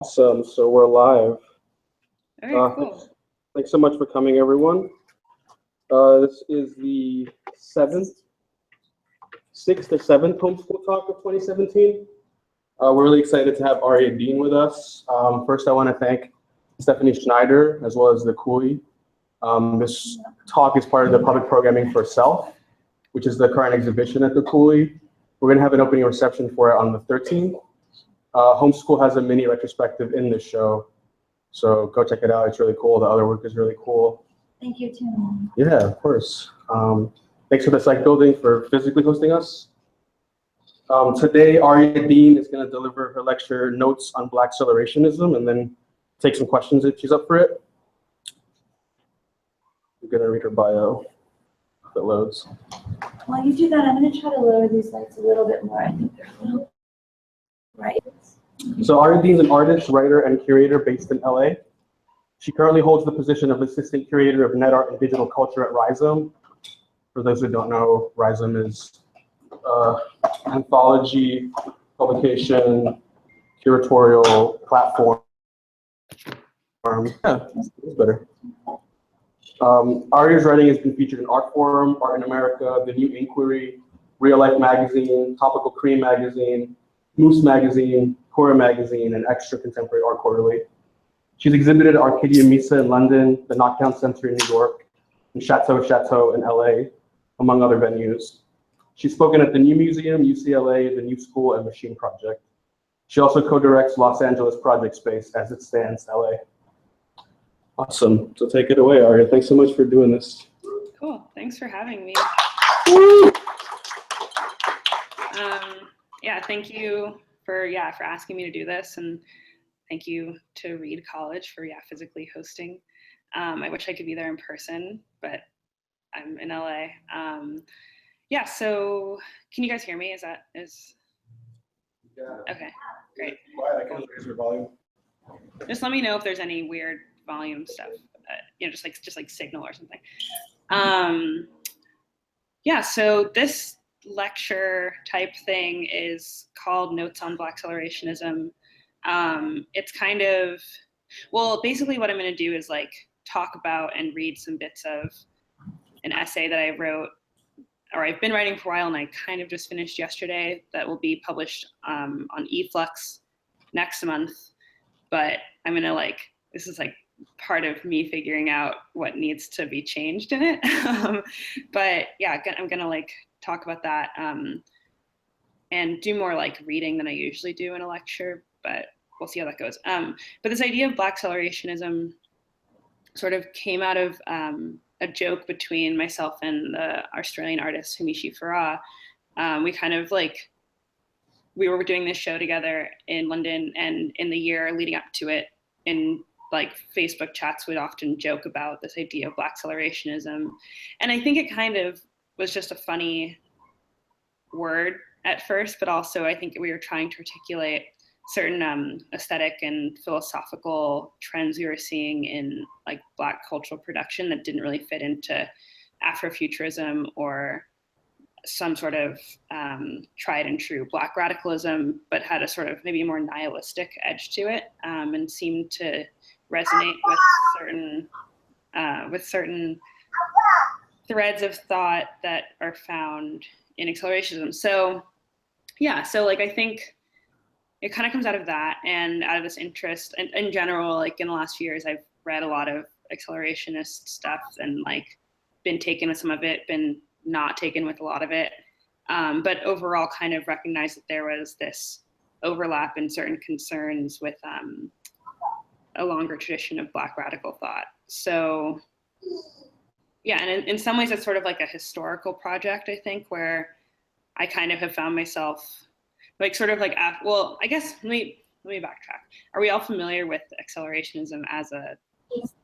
Awesome. So we're live. All right, cool. Thanks so much for coming, everyone. This is the sixth or seventh homeschool talk of 2017. We're really excited to have Aria Dean with us. First, I want to thank Stephanie Schneider as well as the Cooley. This talk is part of the Public Programming for Self, which is the current exhibition at the Cooley. We're going to have an opening reception for it on the 13th. Homeschool has a mini retrospective in this show, so go check it out. It's really cool. The other work is really cool. Thank you, Tim. Yeah, of course. Thanks for the PSYCH building for physically hosting us. Today, Aria Dean is going to deliver her lecture, Notes on Black Accelerationism, and then take some questions if she's up for it. I'm going to read her bio if it loads. While you do that, I'm going to try to lower these lights a little bit more. I think they're a little bright. So Aria Dean is an artist, writer, and curator based in LA. She currently holds the position of assistant curator of net art and digital culture at Rhizome. For those who don't know, Rhizome is anthology, publication, curatorial platform. Yeah, it's better. Aria's writing has been featured in Art Forum, Art in America, The New Inquiry, Real Life Magazine, Topical Cream Magazine, Moose Magazine, Cora Magazine, and Extra Contemporary Art Quarterly. She's exhibited at Arcadia Mesa in London, the Knockdown Center in New York, and Chateau in LA, among other venues. She's spoken at the New Museum, UCLA, the New School, and Machine Project. She also co-directs Los Angeles Project Space as it stands LA. Awesome. So take it away, Aria. Thanks so much for doing this. Cool. Thanks for having me. Yeah, thank you for asking me to do this, and thank you to Reed College for physically hosting. I wish I could be there in person, but I'm in LA. Yeah, so can you guys hear me? Yeah. Okay, great. I can raise your volume. Just let me know if there's any weird volume stuff, just like signal or something. Yeah, so this lecture type thing is called Notes on Black Accelerationism. It's kind of, well, basically what I'm going to do is talk about and read some bits of an essay that I wrote, or I've been writing for a while, and I kind of just finished yesterday, that will be published on eFlux next month. But I'm going to this is part of me figuring out what needs to be changed in it. But yeah, I'm going to talk about that and do more reading than I usually do in a lecture, but we'll see how that goes. But this idea of Black Accelerationism sort of came out of a joke between myself and the Australian artist Humishi Farah. We kind of we were doing this show together in London, and in the year leading up to it, in Facebook chats, we'd often joke about this idea of Black Accelerationism. And I think it kind of was just a funny word at first, but also I think we were trying to articulate certain aesthetic and philosophical trends we were seeing in Black cultural production that didn't really fit into Afrofuturism or some sort of tried and true Black radicalism, but had a sort of maybe more nihilistic edge to it, and seemed to resonate with certain threads of thought that are found in accelerationism. So yeah, so I think it kind of comes out of that, and out of this interest, and in general, in the last few years, I've read a lot of accelerationist stuff and been taken with some of it, been not taken with a lot of it, but overall kind of recognized that there was this overlap in certain concerns with a longer tradition of Black radical thought. So yeah, and in some ways it's sort of a historical project, I think, where I kind of have found myself well, I guess let me backtrack. Are we all familiar with accelerationism as a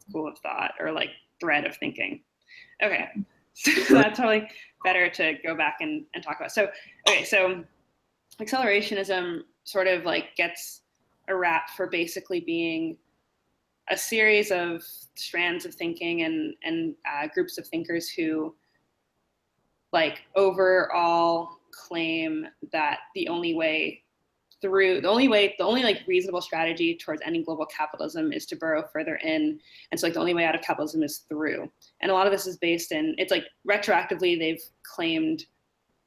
school of thought or thread of thinking? Okay, so that's probably better to go back and talk about. So, okay, so accelerationism sort of gets a rap for basically being a series of strands of thinking and groups of thinkers who overall claim that the only way through the only like reasonable strategy towards ending global capitalism is to burrow further in. And so like the only way out of capitalism is through. And a lot of this is based in, it's like retroactively they've claimed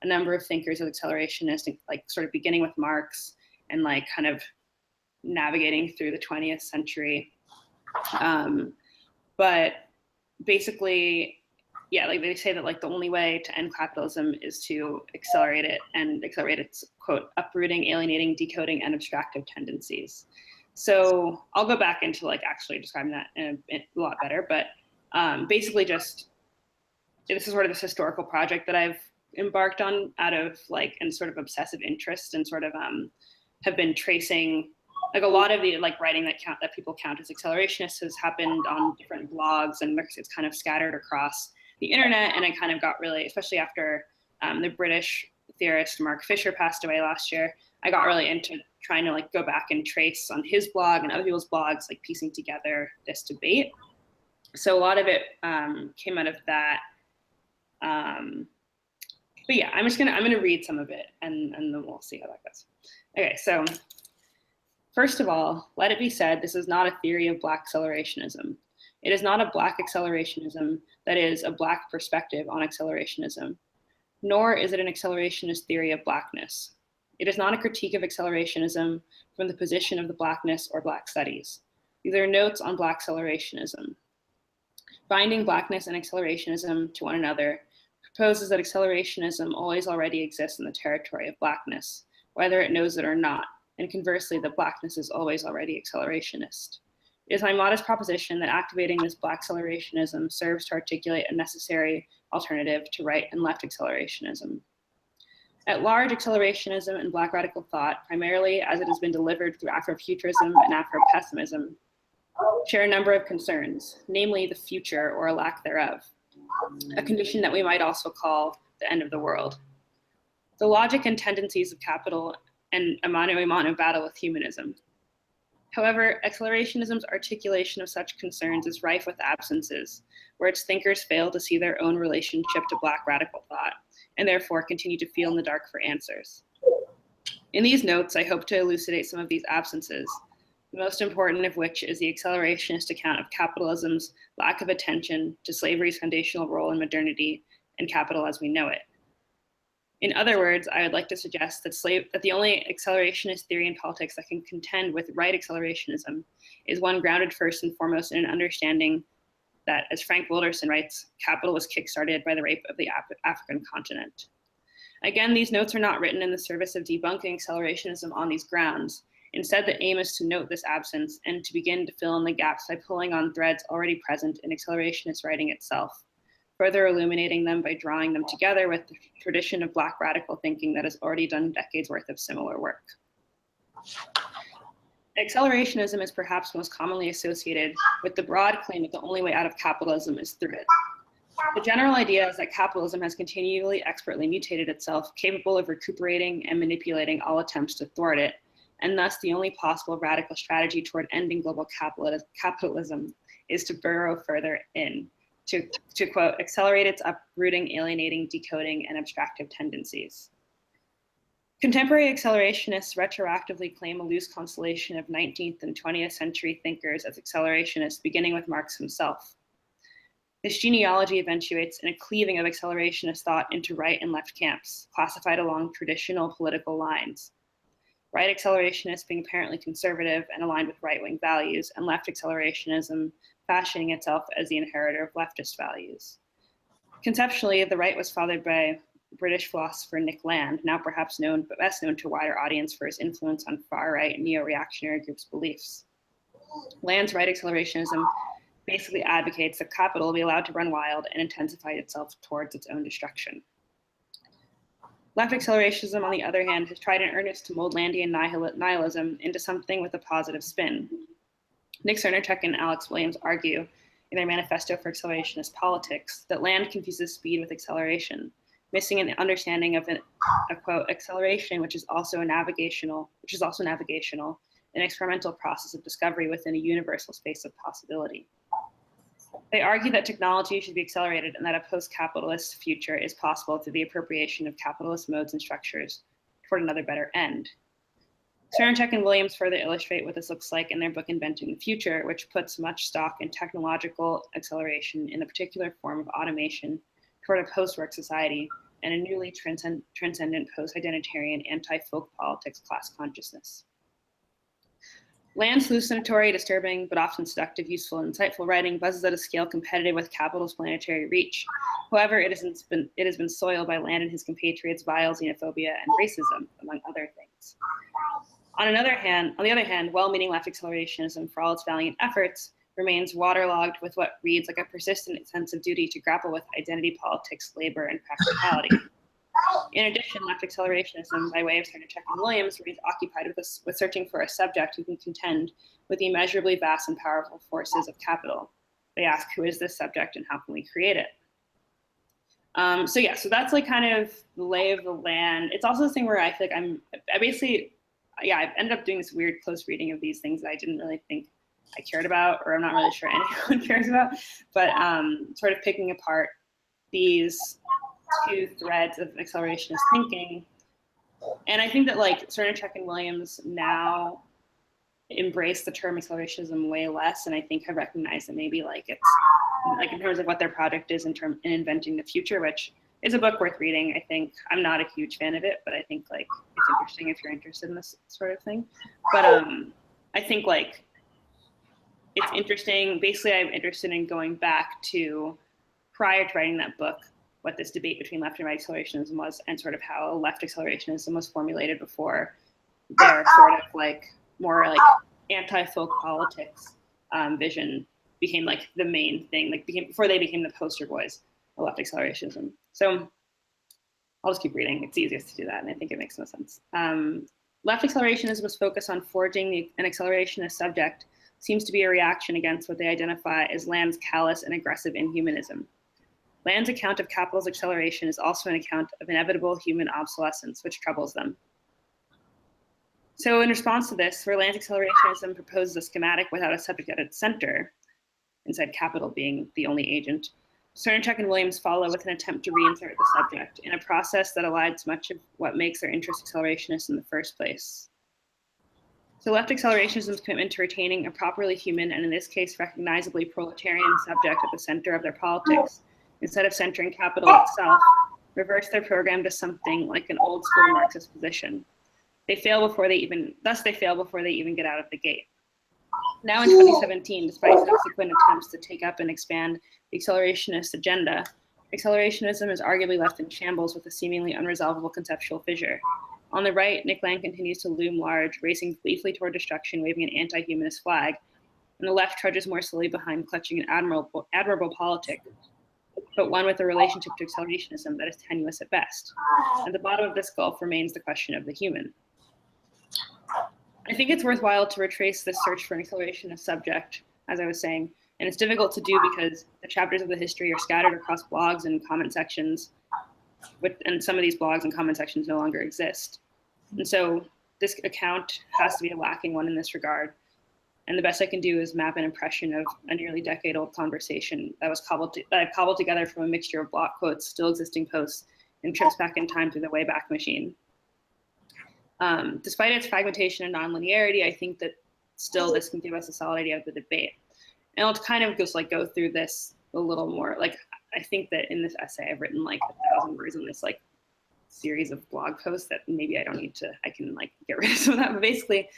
a number of thinkers as accelerationist, like sort of beginning with Marx and like kind of navigating through the 20th century. But basically, yeah, like they say that like the only way to end capitalism is to accelerate it and accelerate its, quote, uprooting, alienating, decoding, and abstractive tendencies. So I'll go back into like actually describing that in a lot better, but basically just, this is sort of this historical project that I've embarked on out of like, and sort of obsessive interest and sort of have been tracing like a lot of the like writing that people count as accelerationists has happened on different blogs, and it's kind of scattered across the internet. And I kind of got really, especially after the British theorist Mark Fisher passed away last year, I got really into trying to like go back and trace on his blog and other people's blogs, like piecing together this debate. So a lot of it came out of that. But yeah, I'm gonna read some of it and then we'll see how that goes. Okay, so first of all, let it be said, this is not a theory of Black accelerationism. It is not a Black accelerationism that is a Black perspective on accelerationism, nor is it an accelerationist theory of Blackness. It is not a critique of accelerationism from the position of the Blackness or Black studies. These are notes on Black accelerationism. Binding Blackness and accelerationism to one another proposes that accelerationism always already exists in the territory of Blackness, whether it knows it or not, and conversely, that Blackness is always already accelerationist. It is my modest proposition that activating this Black accelerationism serves to articulate a necessary alternative to right and left accelerationism. At large, accelerationism and Black radical thought, primarily as it has been delivered through Afrofuturism and Afropessimism, share a number of concerns, namely the future or a lack thereof, a condition that we might also call the end of the world. The logic and tendencies of capital and a mano battle with humanism. However, accelerationism's articulation of such concerns is rife with absences, where its thinkers fail to see their own relationship to Black radical thought, and therefore continue to feel in the dark for answers. In these notes, I hope to elucidate some of these absences, the most important of which is the accelerationist account of capitalism's lack of attention to slavery's foundational role in modernity and capital as we know it. In other words, I would like to suggest that the only accelerationist theory in politics that can contend with right accelerationism is one grounded first and foremost in an understanding that, as Frank Wilderson writes, capital was kickstarted by the rape of the African continent. Again, these notes are not written in the service of debunking accelerationism on these grounds. Instead, the aim is to note this absence and to begin to fill in the gaps by pulling on threads already present in accelerationist writing itself, further illuminating them by drawing them together with the tradition of Black radical thinking that has already done decades worth of similar work. Accelerationism is perhaps most commonly associated with the broad claim that the only way out of capitalism is through it. The general idea is that capitalism has continually expertly mutated itself, capable of recuperating and manipulating all attempts to thwart it, and thus the only possible radical strategy toward ending global capitalism is to burrow further in, to quote, accelerate its uprooting, alienating, decoding, and abstractive tendencies. Contemporary accelerationists retroactively claim a loose constellation of 19th and 20th century thinkers as accelerationists, beginning with Marx himself. This genealogy eventuates in a cleaving of accelerationist thought into right and left camps, classified along traditional political lines. Right accelerationists being apparently conservative and aligned with right-wing values, and left accelerationism fashioning itself as the inheritor of leftist values. Conceptually, the right was fathered by British philosopher Nick Land, now perhaps best known to a wider audience for his influence on far-right neo-reactionary groups' beliefs. Land's right accelerationism basically advocates that capital be allowed to run wild and intensify itself towards its own destruction. Left accelerationism, on the other hand, has tried in earnest to mold Landian nihilism into something with a positive spin. Nick Cernerchuk and Alex Williams argue in their manifesto for accelerationist politics that Land confuses speed with acceleration, missing an understanding of a quote, acceleration which is also navigational, an experimental process of discovery within a universal space of possibility. They argue that technology should be accelerated and that a post-capitalist future is possible through the appropriation of capitalist modes and structures toward another better end. Sernachek and Williams further illustrate what this looks like in their book Inventing the Future, which puts much stock in technological acceleration in the particular form of automation toward a post-work society and a newly transcendent post-identitarian anti-folk politics class consciousness. Land's hallucinatory, disturbing, but often seductive, useful, and insightful writing buzzes at a scale competitive with Capital's planetary reach. However, it has been soiled by Land and his compatriots' vile xenophobia and racism, among other things. On the other hand, well-meaning left accelerationism, for all its valiant efforts, remains waterlogged with what reads like a persistent sense of duty to grapple with identity politics, labor, and practicality. In addition, left accelerationism, by way of Sernachek and Williams, remains occupied with searching for a subject who can contend with the immeasurably vast and powerful forces of capital. They ask, who is this subject and how can we create it? So that's like kind of the lay of the land. It's also this thing where I feel like I've ended up doing this weird close reading of these things that I didn't really think I cared about, or I'm not really sure anyone cares about, but sort of picking apart these two threads of accelerationist thinking. And I think that like Sernachek and Williams now embrace the term accelerationism way less, and I think have recognized that maybe like it's like in terms of what their project is in Inventing the Future, which is a book worth reading. I think I'm not a huge fan of it, but I think like it's interesting if you're interested in this sort of thing. But I think like it's interesting. Basically, I'm interested in going back to prior to writing that book, what this debate between left and right accelerationism was, and sort of how left accelerationism was formulated before their sort of like more like anti-folk politics vision became like the main thing, like before they became the poster boys of left accelerationism. So I'll just keep reading. It's easiest to do that, and I think it makes no sense. Left accelerationism's focus on forging an accelerationist subject seems to be a reaction against what they identify as Land's callous and aggressive inhumanism. Land's account of capital's acceleration is also an account of inevitable human obsolescence, which troubles them. So in response to this, where Land's accelerationism proposes a schematic without a subject at its center, inside capital being the only agent, Sernachek and Williams follow with an attempt to reinsert the subject in a process that elides much of what makes their interest accelerationist in the first place. So left accelerationism's commitment to retaining a properly human, and in this case, recognizably proletarian subject at the center of their politics, instead of centering capital itself, reverse their program to something like an old school Marxist position. Thus they fail before they even get out of the gate. Now in 2017, despite subsequent attempts to take up and expand the accelerationist agenda, accelerationism is arguably left in shambles with a seemingly unresolvable conceptual fissure. On the right, Nick Land continues to loom large, racing gleefully toward destruction, waving an anti-humanist flag, and the left trudges more slowly behind, clutching an admirable politic, but one with a relationship to accelerationism that is tenuous at best. At the bottom of this gulf remains the question of the human. I think it's worthwhile to retrace this search for an accelerationist subject, as I was saying, and it's difficult to do because the chapters of the history are scattered across blogs and comment sections, and some of these blogs and comment sections no longer exist. And so this account has to be a lacking one in this regard. And the best I can do is map an impression of a nearly decade-old conversation that I cobbled together from a mixture of block quotes, still existing posts, and trips back in time through the Wayback Machine. Despite its fragmentation and nonlinearity, I think that still this can give us a solid idea of the debate. And I'll kind of just like go through this a little more. Like, I think that in this essay, I've written like 1,000 words in this like series of blog posts that maybe I can like get rid of some of that. But basically,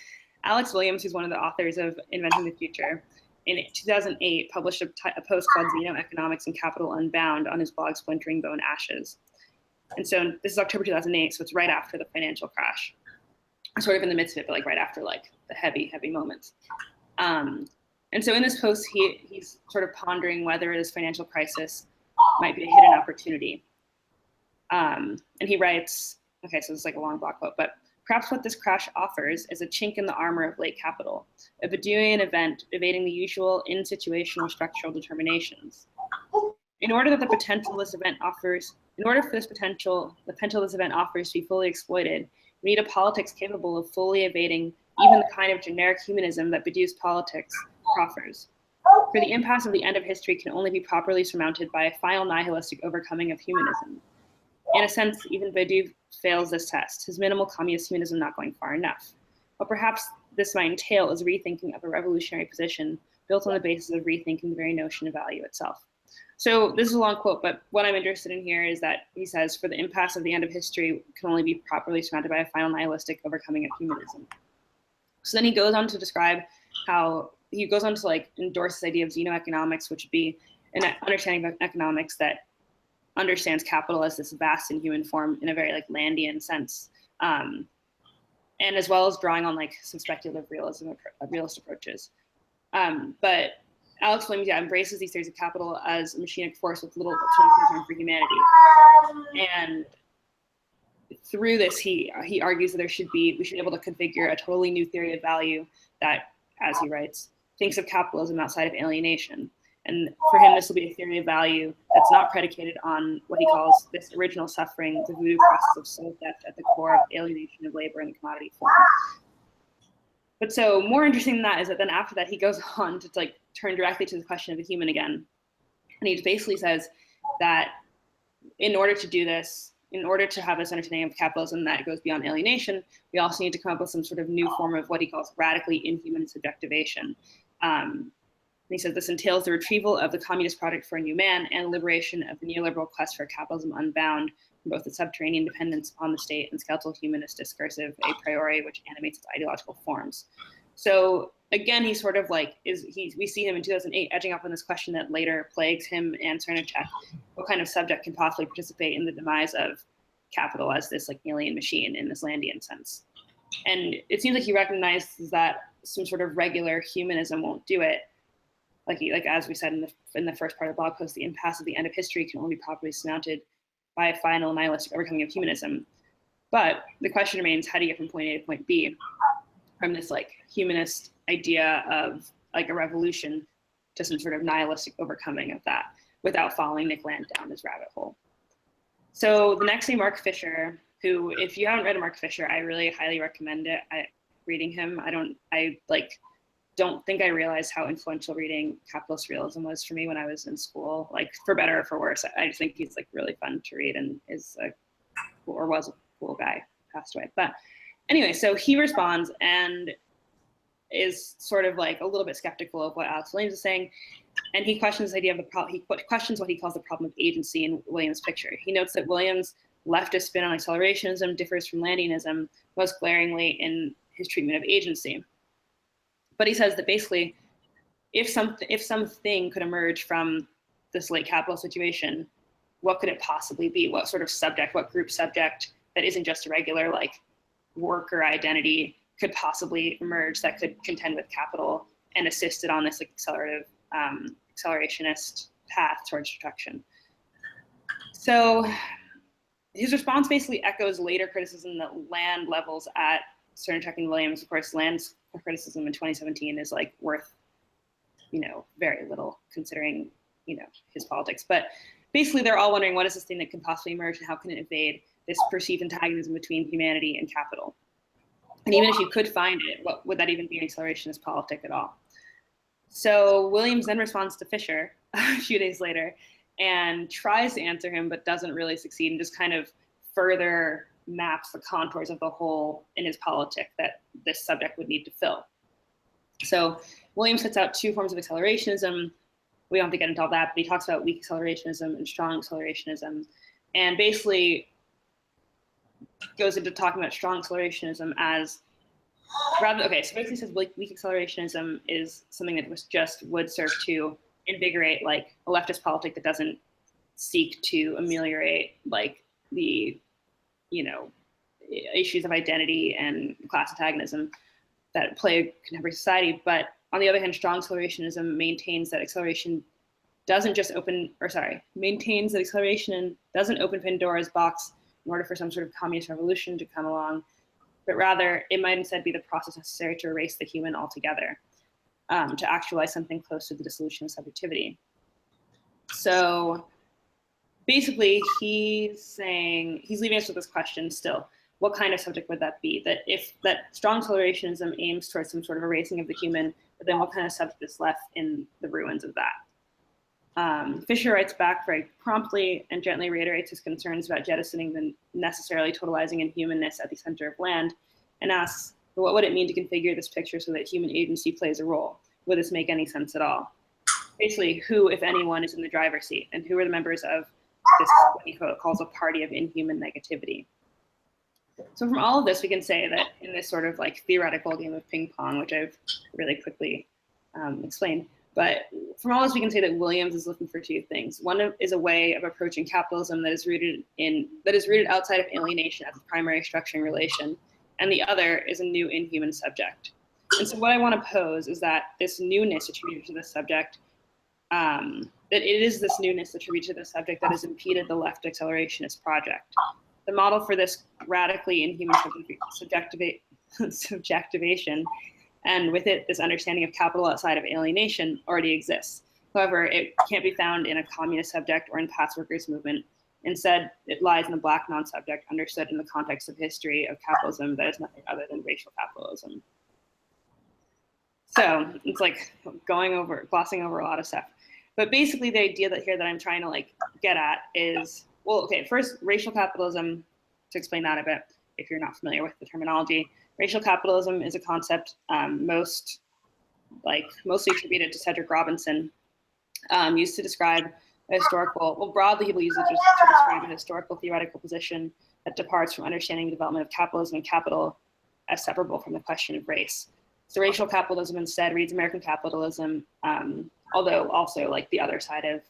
Alex Williams, who's one of the authors of Inventing the Future, in 2008 published a post called Xenoeconomics and Capital Unbound on his blog Splintering Bone Ashes. And so this is October 2008, so it's right after the financial crash. Sort of in the midst of it, but like right after like the heavy moments. And so in this post, he's sort of pondering whether this financial crisis might be a hidden opportunity. And he writes, okay, so it's like a long block quote, but perhaps what this crash offers is a chink in the armor of late capital, a Bedouin event evading the usual in-situational structural determinations. In order for the potential this event offers to be fully exploited, we need a politics capable of fully evading even the kind of generic humanism that Bedou's politics proffers. For the impasse of the end of history can only be properly surmounted by a final nihilistic overcoming of humanism. In a sense, even Badiou fails this test, his minimal communist humanism not going far enough. What perhaps this might entail is rethinking of a revolutionary position built on the basis of rethinking the very notion of value itself. So this is a long quote, but what I'm interested in here is that he says, for the impasse of the end of history can only be properly surmounted by a final nihilistic overcoming of humanism. So then he goes on to describe how, he goes on to like endorse this idea of xenoeconomics, which would be an understanding of economics that understands capital as this vast inhuman form in a very like Landian sense. And as well as drawing on like some speculative realist approaches. But Alex Williams, embraces these theories of capital as a machinic force with little to no concern for humanity. And through this, he argues that we should be able to configure a totally new theory of value that, as he writes, thinks of capitalism outside of alienation. And for him, this will be a theory of value that's not predicated on what he calls this original suffering, the voodoo process of soul theft at the core of alienation of labor in the commodity form. But so more interesting than that is that then after that, he goes on to like turn directly to the question of the human again. And he basically says that in order to do this, in order to have this understanding of capitalism that goes beyond alienation, we also need to come up with some sort of new form of what he calls radically inhuman subjectivation. And he says this entails the retrieval of the communist project for a new man and liberation of the neoliberal quest for capitalism unbound from both the subterranean dependence on the state and skeletal humanist discursive a priori, which animates its ideological forms. So again, he sort of like we see him in 2008 edging up on this question that later plagues him and Cernacek: what kind of subject can possibly participate in the demise of capital as this like alien machine in this Landian sense? And it seems like he recognizes that some sort of regular humanism won't do it. Like as we said in the first part of the blog post, the impasse of the end of history can only be properly surmounted by a final nihilistic overcoming of humanism. But the question remains, how do you get from point A to point B from this like humanist idea of like a revolution to some sort of nihilistic overcoming of that without following Nick Land down this rabbit hole? So the next thing, Mark Fisher, who, if you haven't read Mark Fisher, I really highly recommend it. Reading him, I don't think I realized how influential reading capitalist realism was for me when I was in school, like for better or for worse. I just think he's like really fun to read and is was a cool guy, passed away. But anyway, so he responds and is sort of like a little bit skeptical of what Alex Williams is saying. And he questions the idea of he questions what he calls the problem of agency in Williams' picture. He notes that Williams' leftist spin on accelerationism differs from Landianism most glaringly in his treatment of agency. But he says that basically, if something could emerge from this late capital situation, what could it possibly be? What sort of subject, what group subject that isn't just a regular like worker identity could possibly emerge that could contend with capital and assist it on this like accelerationist path towards destruction? So his response basically echoes later criticism that Land levels at Cernacek and Williams. Of course, Land's criticism in 2017 is like worth, very little considering, his politics. But basically, they're all wondering what is this thing that can possibly emerge and how can it evade this perceived antagonism between humanity and capital? And even if you could find it, what would that even be an accelerationist politic at all? So Williams then responds to Fisher a few days later and tries to answer him, but doesn't really succeed and just kind of further maps the contours of the hole in his politic that this subject would need to fill. So Williams sets out two forms of accelerationism. We don't have to get into all that, but he talks about weak accelerationism and strong accelerationism, and basically goes into talking about strong accelerationism as so basically says weak accelerationism is something that would serve to invigorate like a leftist politic that doesn't seek to ameliorate like the issues of identity and class antagonism that plague contemporary society. But on the other hand, strong accelerationism maintains that acceleration doesn't open Pandora's box in order for some sort of communist revolution to come along, but rather it might instead be the process necessary to erase the human altogether, to actualize something close to the dissolution of subjectivity. So basically, he's leaving us with this question still. What kind of subject would that be? That strong accelerationism aims towards some sort of erasing of the human, but then what kind of subject is left in the ruins of that? Fisher writes back very promptly and gently reiterates his concerns about jettisoning the necessarily totalizing inhumanness at the center of Land, and asks but what would it mean to configure this picture so that human agency plays a role? Would this make any sense at all? Basically, who, if anyone, is in the driver's seat, and who are the members of this, what he calls a party of inhuman negativity? So from all of this, we can say that in this sort of like theoretical game of ping pong, which I've really quickly explained, but from all this, we can say that Williams is looking for two things. One is a way of approaching capitalism that is rooted outside of alienation as a primary structuring relation, and the other is a new inhuman subject. And so what I want to pose is that this newness attributed to this subject, that it is this newness attributed to this subject that has impeded the left accelerationist project. The model for this radically inhuman subjectivation, and with it, this understanding of capital outside of alienation already exists. However, it can't be found in a communist subject or in past workers' movement. Instead, it lies in the Black non-subject understood in the context of history of capitalism that is nothing other than racial capitalism. So it's like glossing over a lot of stuff. But basically the idea that I'm trying to like get at is, well, okay, first, racial capitalism, to explain that a bit, if you're not familiar with the terminology, racial capitalism is a concept mostly attributed to Cedric Robinson, used to describe a historical, well, broadly people use it to describe a historical theoretical position that departs from understanding the development of capitalism and capital as separable from the question of race. So racial capitalism instead reads American capitalism, although also like the other side of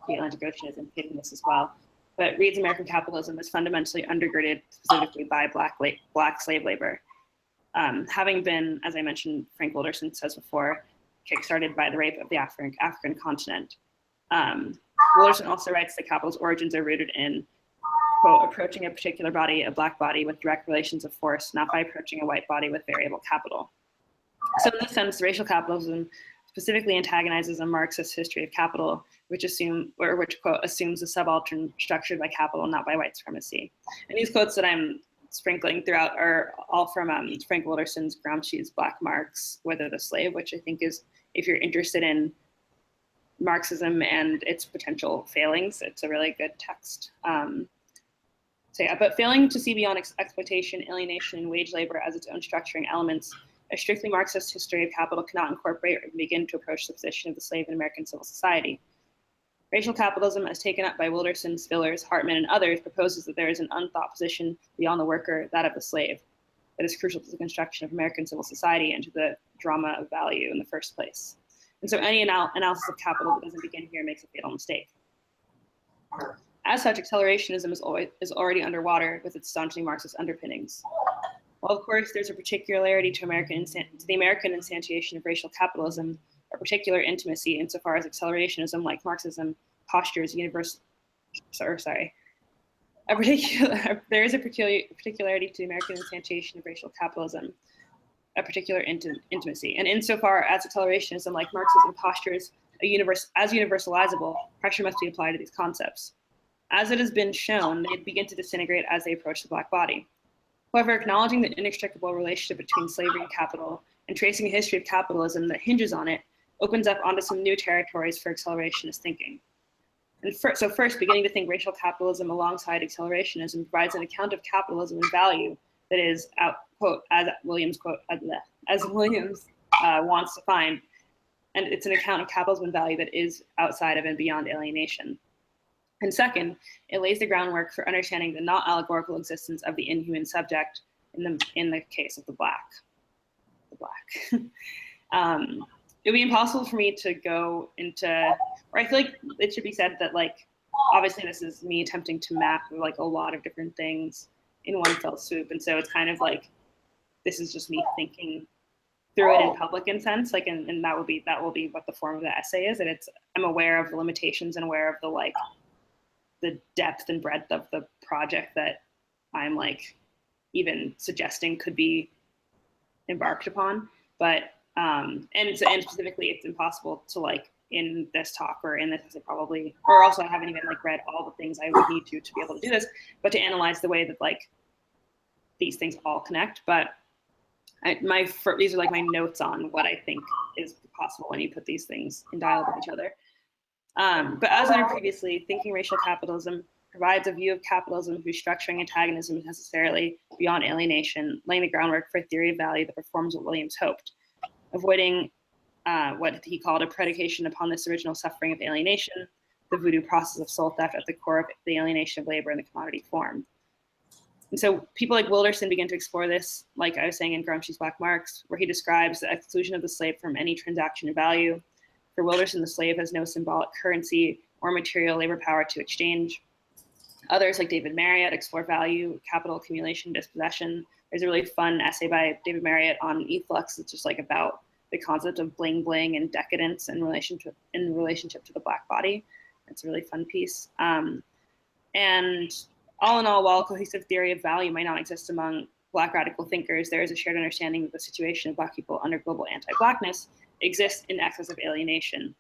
the Atlantic Ocean is implicating this as well, but reads American capitalism as fundamentally undergirded specifically by black slave labor. Having been, as I mentioned, Frank Wilderson says before, kickstarted by the rape of the African continent. Wilderson also writes that capital's origins are rooted in, quote, approaching a particular body, a black body, with direct relations of force, not by approaching a white body with variable capital. So in this sense, racial capitalism specifically antagonizes a Marxist history of capital, which quote, assumes a subaltern structured by capital, not by white supremacy. And these quotes that I'm sprinkling throughout are all from Frank Wilderson's Gramsci's Black Marx, Whether the Slave, which I think is, if you're interested in Marxism and its potential failings, it's a really good text. So yeah, but failing to see beyond exploitation, alienation, and wage labor as its own structuring elements, a strictly Marxist history of capital cannot incorporate or begin to approach the position of the slave in American civil society. Racial capitalism, as taken up by Wilderson, Spillers, Hartman, and others, proposes that there is an unthought position beyond the worker, that of the slave, that is crucial to the construction of American civil society and to the drama of value in the first place. And so any analysis of capital that doesn't begin here makes a fatal mistake. As such, accelerationism is already underwater with its staunchly Marxist underpinnings. While of course there's a particularity to the American instantiation of racial capitalism, a particular intimacy insofar as accelerationism, like Marxism, postures there is a particularity to the American instantiation of racial capitalism, a particular intimacy. And insofar as accelerationism, like Marxism, postures as universalizable, pressure must be applied to these concepts. As it has been shown, they begin to disintegrate as they approach the black body. However, acknowledging the inextricable relationship between slavery and capital and tracing a history of capitalism that hinges on it opens up onto some new territories for accelerationist thinking. And so first, beginning to think racial capitalism alongside accelerationism provides an account of capitalism and value that is, quote, as Williams wants to find, and it's an account of capitalism and value that is outside of and beyond alienation. And second, it lays the groundwork for understanding the not allegorical existence of the inhuman subject in the case of the black. It would be impossible for me to go into, or I feel like it should be said that like, obviously this is me attempting to map like a lot of different things in one fell swoop. And so it's kind of like, this is just me thinking through it in public in sense, like, and that will be what the form of the essay is. And I'm aware of the limitations and aware of the depth and breadth of the project that I'm like even suggesting could be embarked upon. But and specifically, it's impossible to like in this talk or in this essay probably, or also I haven't even like read all the things I would need to be able to do this, but to analyze the way that like these things all connect. But these are like my notes on what I think is possible when you put these things in dialogue with each other. But as noted previously, thinking racial capitalism provides a view of capitalism whose structuring antagonism is necessarily beyond alienation, laying the groundwork for a theory of value that performs what Williams hoped, avoiding what he called a predication upon this original suffering of alienation, the voodoo process of soul theft at the core of the alienation of labor in the commodity form. And so people like Wilderson begin to explore this, like I was saying in Gramsci's Black Marks, where he describes the exclusion of the slave from any transaction of value. For Wilderson, the slave has no symbolic currency or material labor power to exchange. Others, like David Marriott, explore value, capital accumulation, dispossession. There's a really fun essay by David Marriott on efflux. It's just like about the concept of bling bling and decadence in relationship to the Black body. It's a really fun piece. And all in all, while a cohesive theory of value might not exist among Black radical thinkers, there is a shared understanding that the situation of Black people under global anti-Blackness exists in excess of alienation.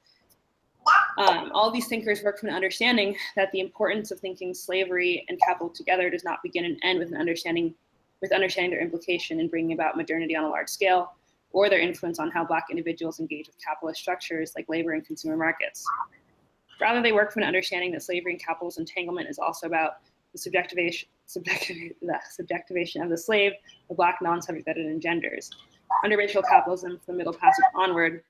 All of these thinkers work from an understanding that the importance of thinking slavery and capital together does not begin and end with understanding their implication in bringing about modernity on a large scale, or their influence on how Black individuals engage with capitalist structures like labor and consumer markets. Rather, they work from an understanding that slavery and capital's entanglement is also about the subjectivation of the slave, the Black non-subject that it engenders. Under racial capitalism, from the Middle Passage onward,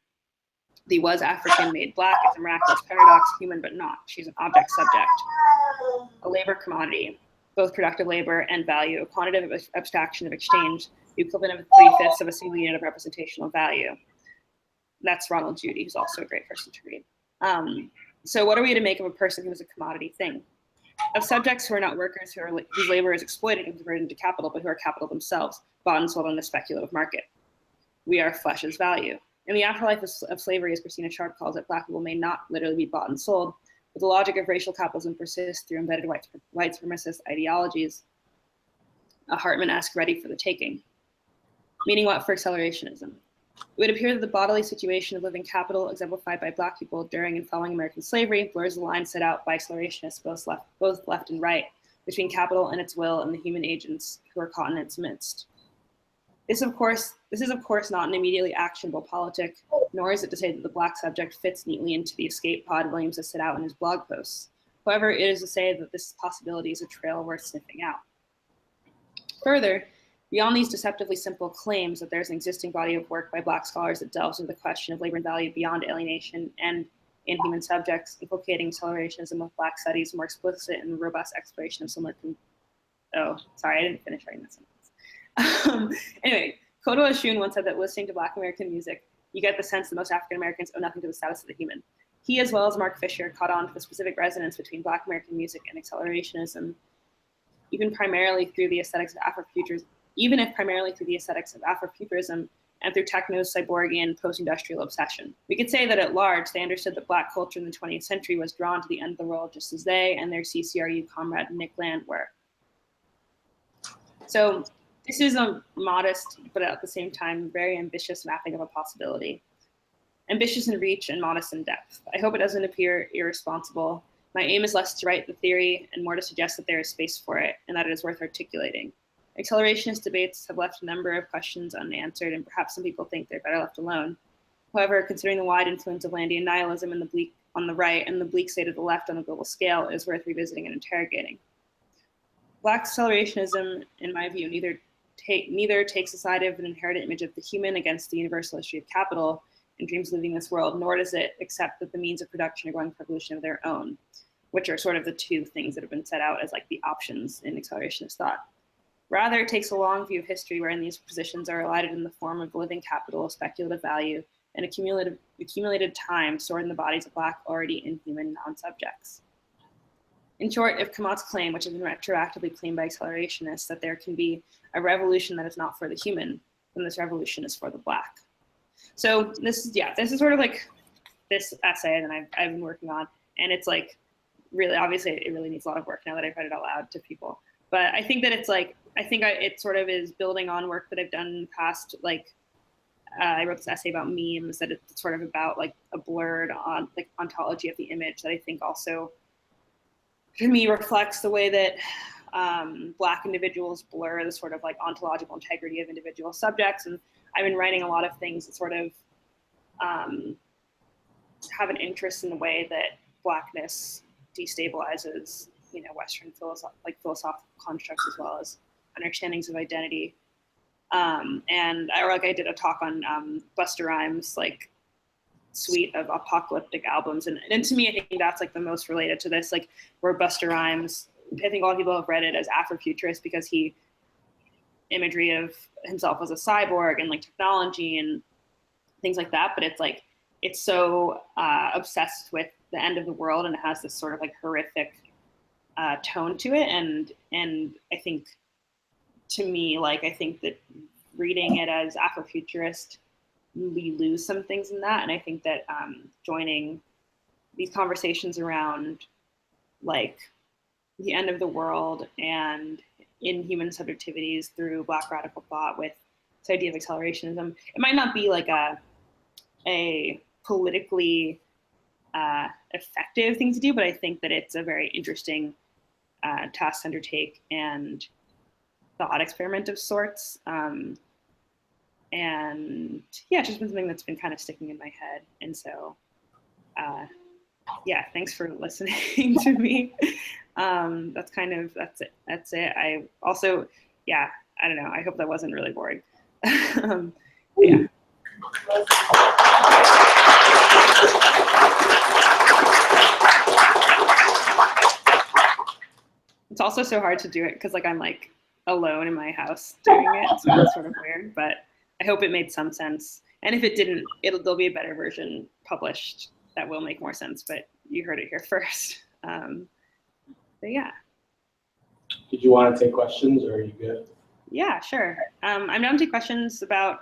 the was African made Black is a miraculous paradox, human but not. She's an object subject, a labor commodity, both productive labor and value, a quantitative abstraction of exchange, the equivalent of 3/5 of a single unit of representational value. That's Ronald Judy, who's also a great person to read. So what are we to make of a person who is a commodity thing? Of subjects who are not workers, whose labor is exploited and converted into capital, but who are capital themselves, bought and sold on a speculative market. We are flesh as value. In the afterlife of slavery, as Christina Sharp calls it, Black people may not literally be bought and sold, but the logic of racial capitalism persists through embedded white supremacist ideologies, a Hartman-esque ready for the taking. Meaning what for accelerationism? It would appear that the bodily situation of living capital exemplified by Black people during and following American slavery blurs the line set out by accelerationists, both left and right, between capital and its will and the human agents who are caught in its midst. This is of course not an immediately actionable politic, nor is it to say that the Black subject fits neatly into the escape pod Williams has set out in his blog posts. However, it is to say that this possibility is a trail worth sniffing out. Further, beyond these deceptively simple claims that there's an existing body of work by Black scholars that delves into the question of labor and value beyond alienation and in human subjects, implicating accelerationism with Black studies, more explicit and robust exploration of similar. Oh, sorry, I didn't finish writing that sentence. Anyway, Kodo Ashun once said that listening to Black American music, you get the sense that most African Americans owe nothing to the status of the human. He, as well as Mark Fisher, caught on to the specific resonance between Black American music and accelerationism, even if primarily through the aesthetics of Afrofuturism and through techno's cyborgian post-industrial obsession. We could say that at large, they understood that Black culture in the 20th century was drawn to the end of the world just as they and their CCRU comrade Nick Land were. So this is a modest, but at the same time, very ambitious mapping of a possibility. Ambitious in reach and modest in depth. I hope it doesn't appear irresponsible. My aim is less to write the theory and more to suggest that there is space for it and that it is worth articulating. Accelerationist debates have left a number of questions unanswered, and perhaps some people think they're better left alone. However, considering the wide influence of Landian nihilism and the bleak on the right and the bleak state of the left on a global scale, it is worth revisiting and interrogating. Black accelerationism, in my view, neither takes the side of an inherited image of the human against the universal history of capital and dreams of leaving this world, nor does it accept that the means of production are going for evolution of their own, which are sort of the two things that have been set out as like the options in accelerationist thought. Rather, it takes a long view of history wherein these positions are elided in the form of living capital, speculative value, and accumulated time stored in the bodies of Black, already inhuman non-subjects. In short, if Kamat's claim, which has been retroactively claimed by accelerationists, that there can be a revolution that is not for the human, then this revolution is for the Black. So this is sort of like this essay that I've been working on, and it's like really, obviously it really needs a lot of work now that I've read it out loud to people. But I think that it's like, it sort of is building on work that I've done in the past. Like I wrote this essay about memes that it's sort of about like a blurred on like ontology of the image that I think also to me reflects the way that Black individuals blur the sort of like ontological integrity of individual subjects. And I've been writing a lot of things that sort of have an interest in the way that Blackness destabilizes Western philosophical constructs as well as understandings of identity. And I did a talk on Busta Rhymes' suite of apocalyptic albums, and to me, I think that's the most related to this, where Busta Rhymes, I think a lot of people have read it as Afrofuturist because he imagery of himself as a cyborg and technology and things like that, but it's so obsessed with the end of the world, and it has this sort of horrific tone to it, and I think, to me, I think that reading it as Afrofuturist, we lose some things in that, and I think that joining these conversations around the end of the world and inhuman subjectivities through Black radical thought with this idea of accelerationism, it might not be a politically effective thing to do, but I think that it's a very interesting task to undertake and thought experiment of sorts. And yeah, it's just been something that's been kind of sticking in my head. And so, yeah, thanks for listening to me. That's it. I also, yeah, I don't know. I hope that wasn't really boring. Yeah. It's also so hard to do it because I'm alone in my house doing it, so it's sort of weird, but I hope it made some sense. And if it didn't, there'll be a better version published that will make more sense, but you heard it here first. But yeah. Did you want to take questions, or are you good? Yeah, sure. I'm down to take questions about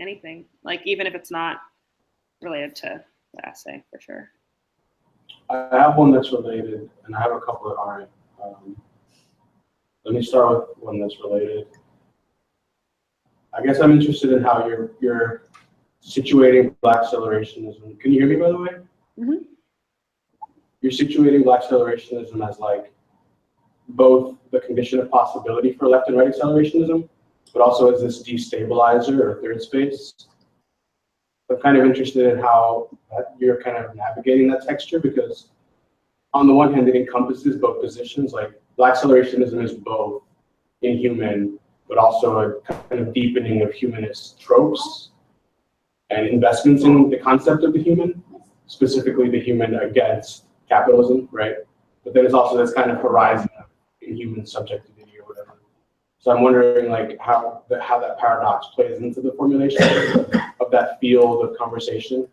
anything, even if it's not related to the essay, for sure. I have one that's related, and I have a couple that aren't. Let me start with one that's related. I guess I'm interested in how you're situating Black accelerationism. Can you hear me, by the way? Mm-hmm. You're situating Black accelerationism as both the condition of possibility for left and right accelerationism, but also as this destabilizer or third space. I'm kind of interested in how you're kind of navigating that texture, because on the one hand, it encompasses both positions. Black accelerationism is both inhuman, but also a kind of deepening of humanist tropes and investments in the concept of the human, specifically the human against capitalism, right? But then it's also this kind of horizon of inhuman subjectivity or whatever. So I'm wondering how that paradox plays into the formulation of that field of conversation.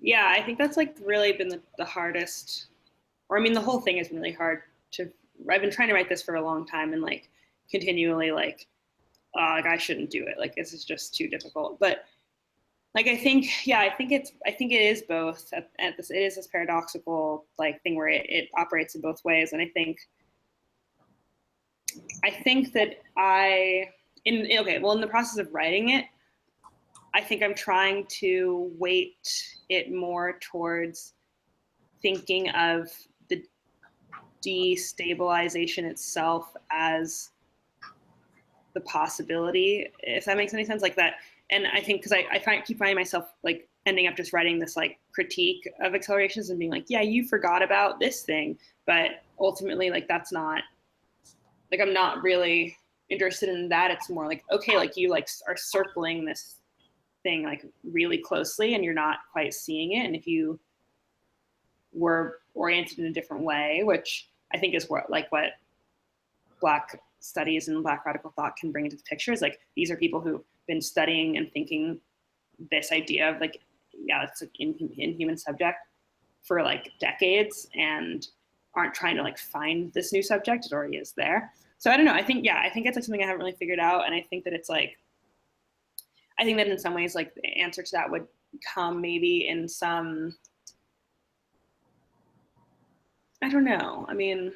Yeah, I think that's really been the hardest, or I mean, the whole thing has been really hard I've been trying to write this for a long time and continually I shouldn't do it. This is just too difficult. But I think it is both. It is this paradoxical thing where it operates in both ways. And I think that in the process of writing it, I think I'm trying to weight it more towards thinking of the destabilization itself as the possibility, if that makes any sense, that. And I think because I keep finding myself ending up just writing this critique of accelerations and being yeah, you forgot about this thing, but ultimately that's not I'm not really interested in that. It's more okay, you are circling this thing really closely and you're not quite seeing it, and if you were oriented in a different way, which I think is what Black studies and Black radical thought can bring into the picture, is these are people who've been studying and thinking this idea of it's inhuman subject for decades and aren't trying to find this new subject. It already is there. So I don't know. I think it's something I haven't really figured out, and I think that it's I think that in some ways the answer to that would come maybe in some, I don't know. I mean,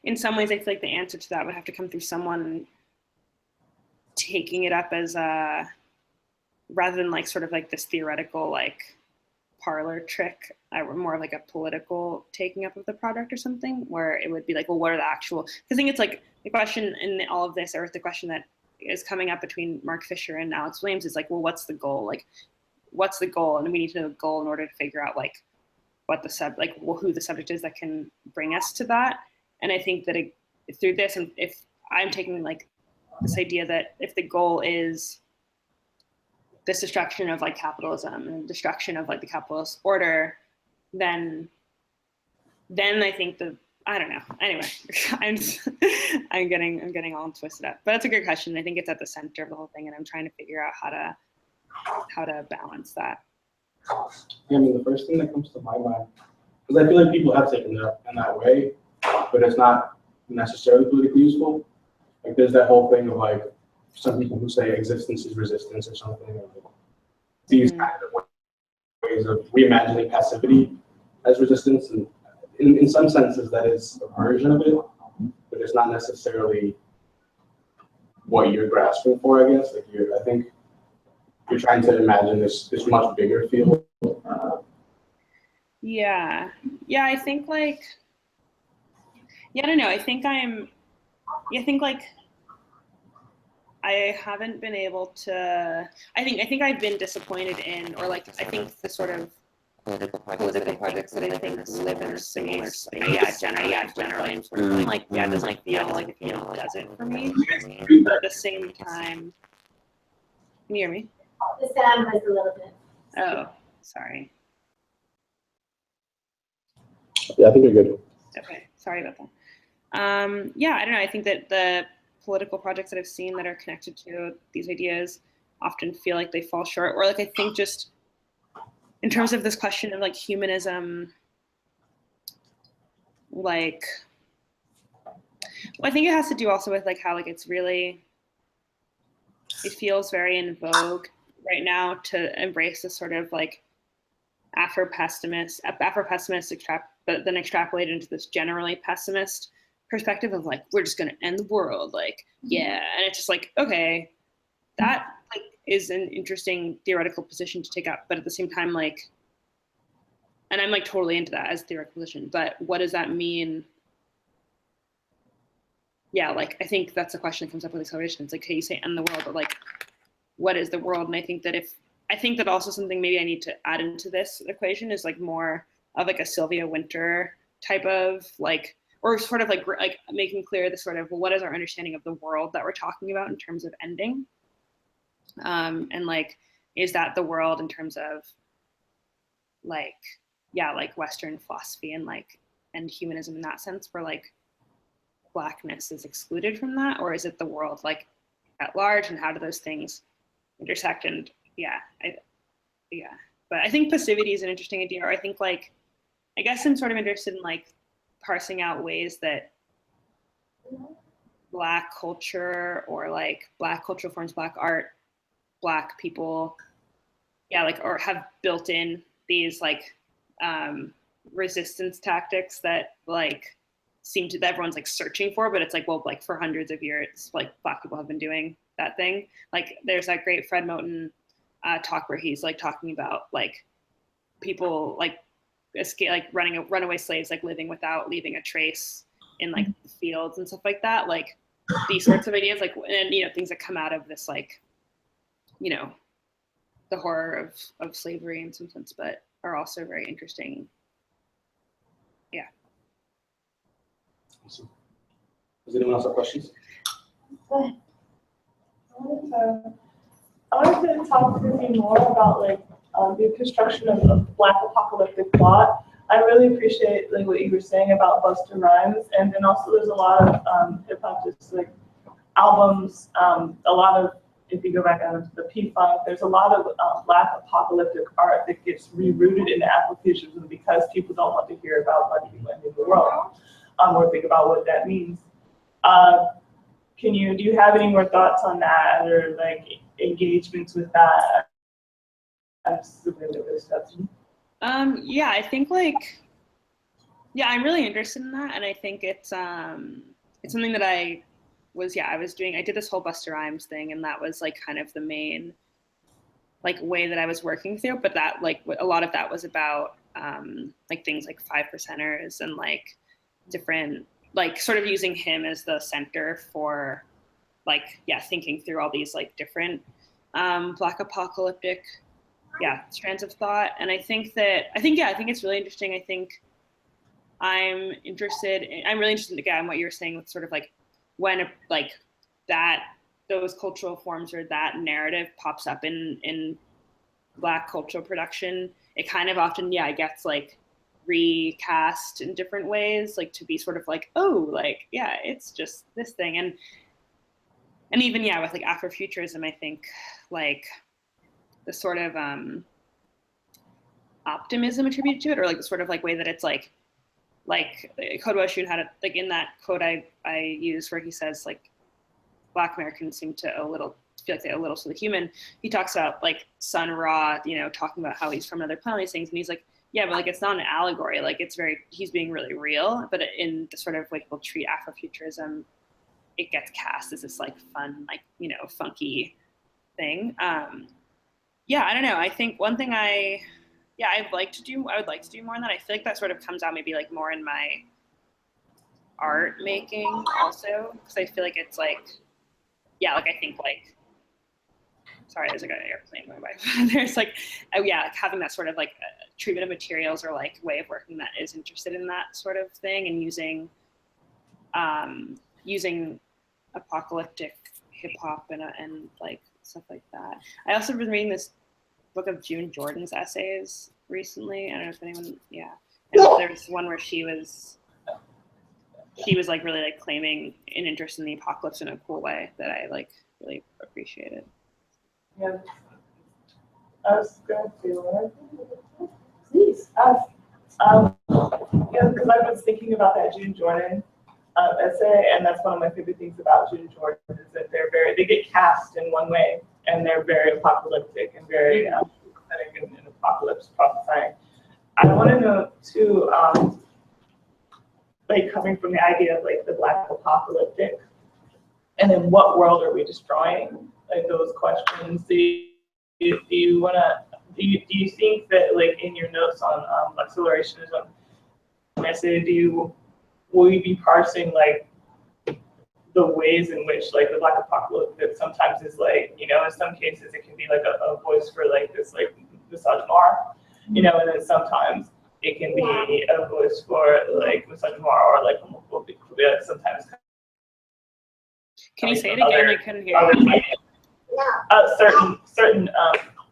in some ways, I feel the answer to that would have to come through someone taking it up as rather than sort of this theoretical parlor trick, more of a political taking up of the product or something, where it would be well, what are the actual? I think it's the question in all of this, or the question that is coming up between Mark Fisher and Alex Williams is well, what's the goal? what's the goal, and we need to know the goal in order to figure out like what the who the subject is that can bring us to that. And I think that through this, and if I'm taking like this idea that if the goal is this destruction of like capitalism and destruction of like the capitalist order, then I think I don't know. Anyway, I'm getting all twisted up. But that's a good question. I think it's at the center of the whole thing, and I'm trying to figure out how to balance that. Yeah, I mean, the first thing that comes to my mind, because I feel like people have taken it in that way, but it's not necessarily politically useful. Like, there's that whole thing of like some people who say existence is resistance or something, or like these kind of ways of reimagining passivity as resistance, and in some senses that is a version of it, but it's not necessarily what you're grasping for, I guess. Like I think you're trying to imagine this much bigger field. Yeah, I think like, I don't know. I think like I haven't been able to. I think I've been disappointed in, or like I think the sort of political projects that I think live in a similar space. Generally, like it doesn't like feel like it does it for me. But at the same time, can you hear me? The sound was a little bit. Oh, sorry. Yeah, I think you're good. Okay, sorry about that. Yeah, I don't know. I think that the political projects that I've seen that are connected to these ideas often feel like they fall short, or like I think just in terms of this question of like humanism, like, well, I think it has to do also with like how like it feels very in vogue right now to embrace this sort of like Afro-pessimist, but then extrapolate into this generally pessimist perspective of like, we're just going to end the world. Like, yeah. And it's just like, okay, that like is an interesting theoretical position to take up. But at the same time, like, and I'm like totally into that as a theoretical position, but what does that mean? Yeah, like, I think that's a question that comes up with acceleration. It's like, hey, you say end the world, but like, what is the world? And I think that also something maybe I need to add into this equation is like more of like a Sylvia Wynter type of like, or sort of like making clear the sort of, well, what is our understanding of the world that we're talking about in terms of ending? And like, is that the world in terms of like, yeah, like Western philosophy and humanism in that sense, where like blackness is excluded from that? Or is it the world like at large, and how do those things intersect? And but I think passivity is an interesting idea. Or I think like, I guess I'm sort of interested in like parsing out ways that Black culture or like Black cultural forms, Black art, Black people, like, or have built in these like resistance tactics that like seem to, that everyone's like searching for, but it's like, well, like for hundreds of years, like Black people have been doing that thing. Like there's that great Fred Moten talk where he's like talking about like people like escape, like runaway slaves, like living without leaving a trace in like the fields and stuff like that. Like these sorts of ideas, like, and things that come out of this, like, the horror of slavery in some sense, but are also very interesting. Yeah. Awesome. Does anyone else have questions? Go ahead. I wanted to talk with you more about like the construction of Black apocalyptic plot. I really appreciate like what you were saying about Busta Rhymes, and then also there's a lot of hip hop just like albums. A lot of, if you go back out into the P-Funk, there's a lot of Black apocalyptic art that gets rerouted into applications because people don't want to hear about Black people ending the world, or think about what that means. Do you have any more thoughts on that, or like engagements with that? Yeah, I think like, I'm really interested in that, and I think it's something that I was doing. I did this whole Busta Rhymes thing, and that was like kind of the main like way that I was working through. But that like a lot of that was about like things like 5%ers and like different, like sort of using him as the center for like thinking through all these like different Black apocalyptic strands of thought. And I think it's really interesting. I think I'm really interested in, again, what you're saying with sort of like when like those cultural forms or that narrative pops up in Black cultural production, it kind of often, gets like recast in different ways, like to be sort of like, oh, like, yeah, it's just this thing. And even, with like Afrofuturism, I think like the sort of optimism attributed to it, or like the sort of like way that it's like Kodwo Shun had like in that quote I use where he says like Black Americans seem to feel like they owe little to the human. He talks about like Sun Ra, talking about how he's from another planet, these things, and he's like, yeah, but like it's not an allegory, like he's being really real. But in the sort of way people treat Afrofuturism, it gets cast as this like fun, like, funky thing. I don't know. I think one thing I would like to do more on that. I feel like that sort of comes out maybe like more in my art making also, because I feel like it's like, like I think like, sorry, there's like an airplane going by. There's like, like having that sort of like treatment of materials or like way of working that is interested in that sort of thing, and using apocalyptic hip hop and like stuff like that. I also been reading this book of June Jordan's essays recently. I don't know if anyone, and there's one where she was like really like claiming an interest in the apocalypse in a cool way that I like really appreciated. Yeah, I was going to please ask. Because I was thinking about that June Jordan essay, and that's one of my favorite things about June Jordan is that they get cast in one way, and they're very apocalyptic and very prophetic and apocalypse prophesying. I want to know too, like coming from the idea of like the Black apocalyptic, and then what world are we destroying? Like those questions. Do you think that like in your notes on accelerationism essay, will you be parsing like the ways in which like the Black apocalypse that sometimes is like, in some cases it can be like a voice for like this like misogynoir, and then sometimes it can be a voice for like misogynoir or like homophobic, sometimes. Can you say it again? I couldn't hear you. Certain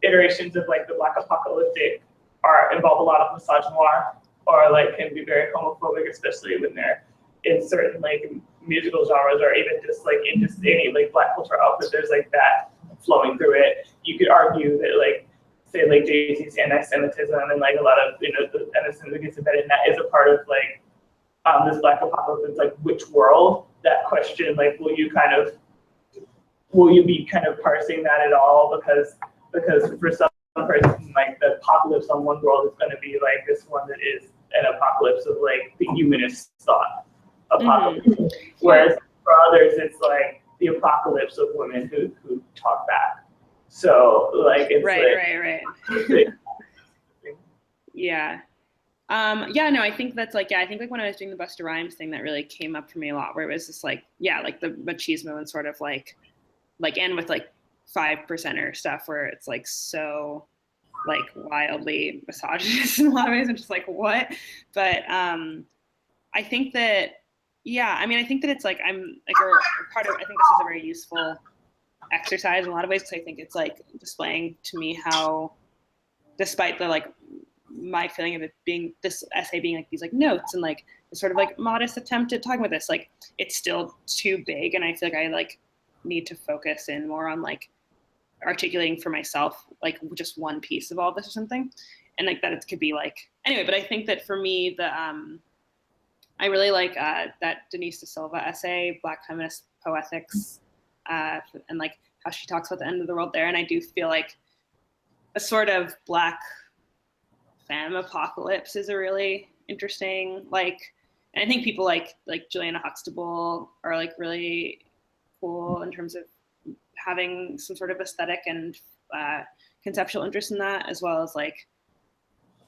iterations of like the Black apocalyptic involve a lot of misogynoir, or like can be very homophobic, especially when they're in certain like musical genres, or even just like in just any like Black culture output. There's like that flowing through it. You could argue that like say like Jay-Z's anti-Semitism and like a lot of the anti-Semitism that gets embedded in that is a part of like this Black apocalypse. It's like which world? That question, like will you be kind of parsing that at all? Because for some person, like the apocalypse on one world is going to be like this one that is an apocalypse of like the humanist thought apocalypse, whereas for others it's like the apocalypse of women who talk back. So like it's right. Yeah. No, I think that's like, I think like when I was doing the Busta Rhymes thing, that really came up for me a lot, where it was just like, like the machismo and sort of like and with like 5%er stuff where it's like so like wildly misogynist in a lot of ways. I'm just like, what? But I think that, I think that it's like, I'm like I think this is a very useful exercise in a lot of ways, because I think it's like displaying to me how, despite the like my feeling of it being this essay being like these like notes and like this sort of like modest attempt at talking about this, like it's still too big, and I feel like I like need to focus in more on like articulating for myself like just one piece of all this or something, and like that it could be like anyway. But I think that for me I really like that Denise Da Silva essay, Black Feminist Poetics, and like how she talks about the end of the world there. And I do feel like a sort of Black femme apocalypse is a really interesting, like, and I think people like Juliana Huxtable are like really cool in terms of having some sort of aesthetic and conceptual interest in that, as well as like,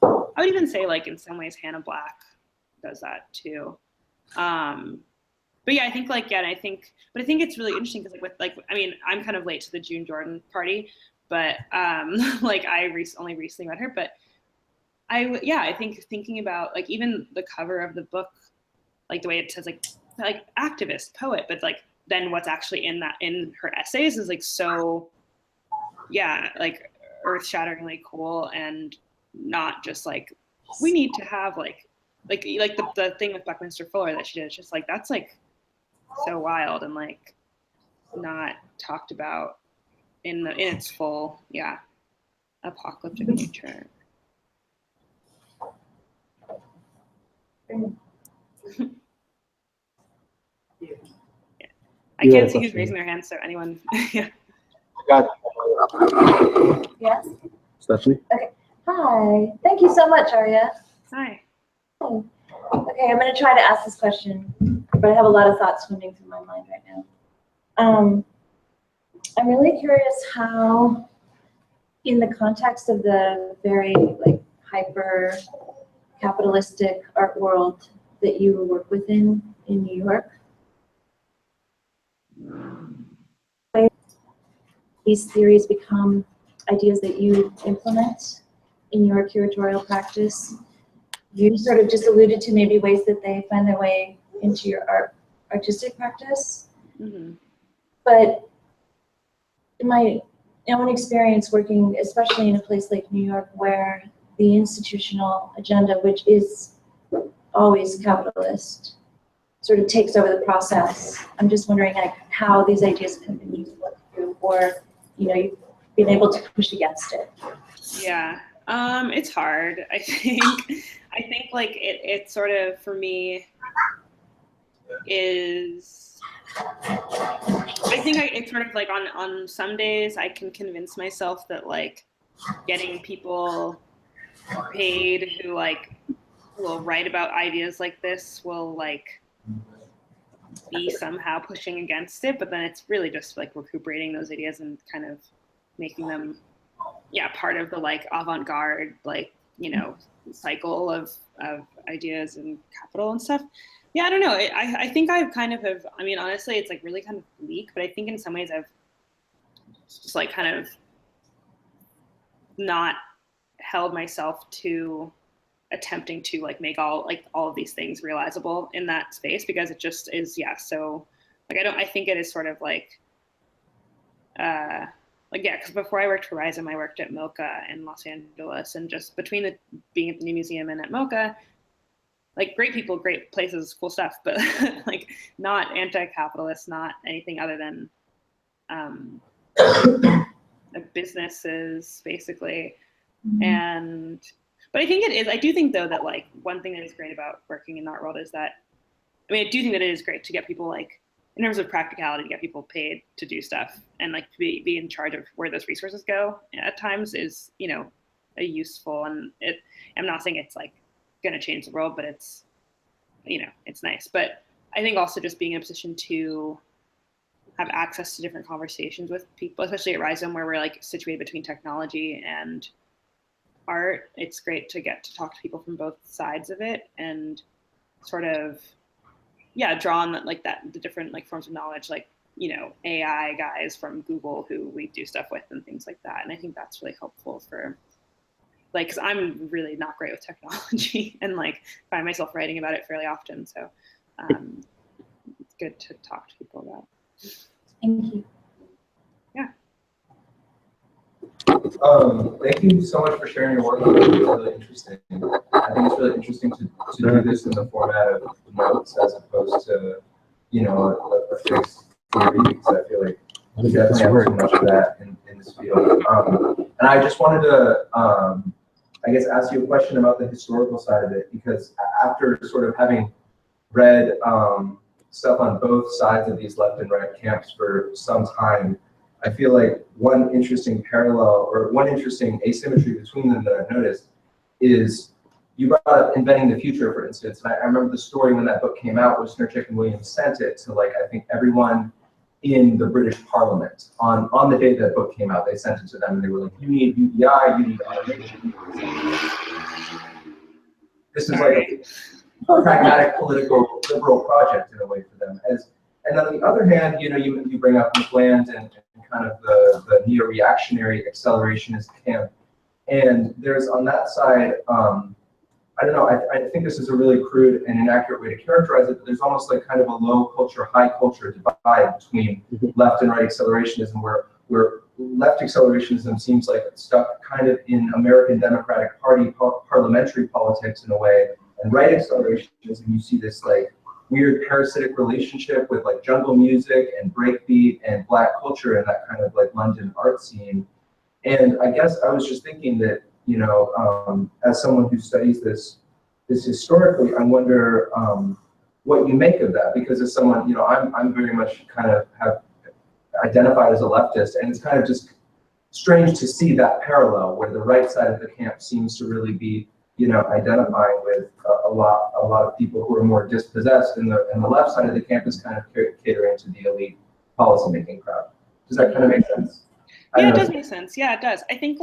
I would even say like in some ways Hannah Black does that too. But I think like, I think it's really interesting because like with like, I'm kind of late to the June Jordan party, but like I only recently read her, but I think thinking about like even the cover of the book, like the way it says like activist, poet, but like then what's actually in her essays is like so, yeah, like earth-shatteringly cool, and not just like we need to have like the thing with Buckminster Fuller that she did. It's just like that's like so wild and like not talked about in its full, yeah, apocalyptic nature. I can't see who's raising their hands, so anyone. Yeah. Got Yes? Stephanie? Okay. Hi. Thank you so much, Aria. Hi. Oh. Okay, I'm going to try to ask this question, but I have a lot of thoughts swimming through my mind right now. I'm really curious how, in the context of the very like hyper capitalistic art world that you work within in New York, these theories become ideas that you implement in your curatorial practice. You sort of just alluded to maybe ways that they find their way into your artistic practice. Mm-hmm. But in my own experience working, especially in a place like New York, where the institutional agenda, which is always capitalist, sort of takes over the process. I'm just wondering like how these ideas have been used or you've been able to push against it. Yeah, it's hard. I think like it sort of for me is. I think it's sort of like on some days I can convince myself that like getting people paid who like will write about ideas like this will like be somehow pushing against it, but then it's really just like recuperating those ideas and kind of making them, yeah, part of the like avant-garde like cycle of ideas and capital and stuff. Yeah, I don't know. I think I've kind of have. I mean, honestly, it's like really kind of bleak, but I think in some ways I've just like kind of not held myself to attempting to like make all of these things realizable in that space, because it just is, yeah, so like I think it is sort of like yeah, because before I worked for Rhizome, I worked at MoCA in Los Angeles, and just between being at the New Museum and at MoCA, like great people, great places, cool stuff, but like not anti-capitalist, not anything other than businesses basically. And but I think it is, I do think though that like one thing that is great about working in the art world is that, I mean, I do think that it is great to get people like, in terms of practicality, to get people paid to do stuff and like to be in charge of where those resources go at times is, a useful, and I'm not saying it's like going to change the world, but it's, it's nice. But I think also just being in a position to have access to different conversations with people, especially at Rhizome where we're like situated between technology and art, it's great to get to talk to people from both sides of it and sort of, yeah, draw on like the different like forms of knowledge, like, AI guys from Google who we do stuff with and things like that. And I think that's really helpful for like, because I'm really not great with technology and like find myself writing about it fairly often. So it's good to talk to people about. Thank you. Yeah. Thank you so much for sharing your work. It's really interesting. I think it's really interesting to do this in the format of notes as opposed to, a fixed theory, because I feel like we definitely have too much of that in this field. And I just wanted to, I guess, ask you a question about the historical side of it, because after sort of having read stuff on both sides of these left and right camps for some time, I feel like one interesting parallel or one interesting asymmetry between them that I've noticed is you brought up Inventing the Future, for instance. And I remember the story when that book came out, Wisnerchik and Williams sent it to like, I think everyone in the British Parliament on the day that book came out. They sent it to them and they were like, you need UBI, you need automation. This is like a pragmatic political liberal project in a way for them. And on the other hand, you bring up McLand and kind of the neo-reactionary accelerationist camp. And there's on that side, I don't know, I think this is a really crude and inaccurate way to characterize it, but there's almost like kind of a low culture, high culture divide between left and right accelerationism, where left accelerationism seems like it's stuck kind of in American Democratic Party parliamentary politics in a way, and right accelerationism, you see this like weird parasitic relationship with like jungle music and breakbeat and black culture and that kind of like London art scene. And I guess I was just thinking that, as someone who studies this historically, I wonder what you make of that, because as someone, I'm very much kind of have identified as a leftist, and it's kind of just strange to see that parallel where the right side of the camp seems to really be, identifying with a lot of people who are more dispossessed, and the left side of the camp is kind of catering to the elite policymaking crowd. Does that kind of make sense? Yeah, it does make sense. Yeah, it does. I think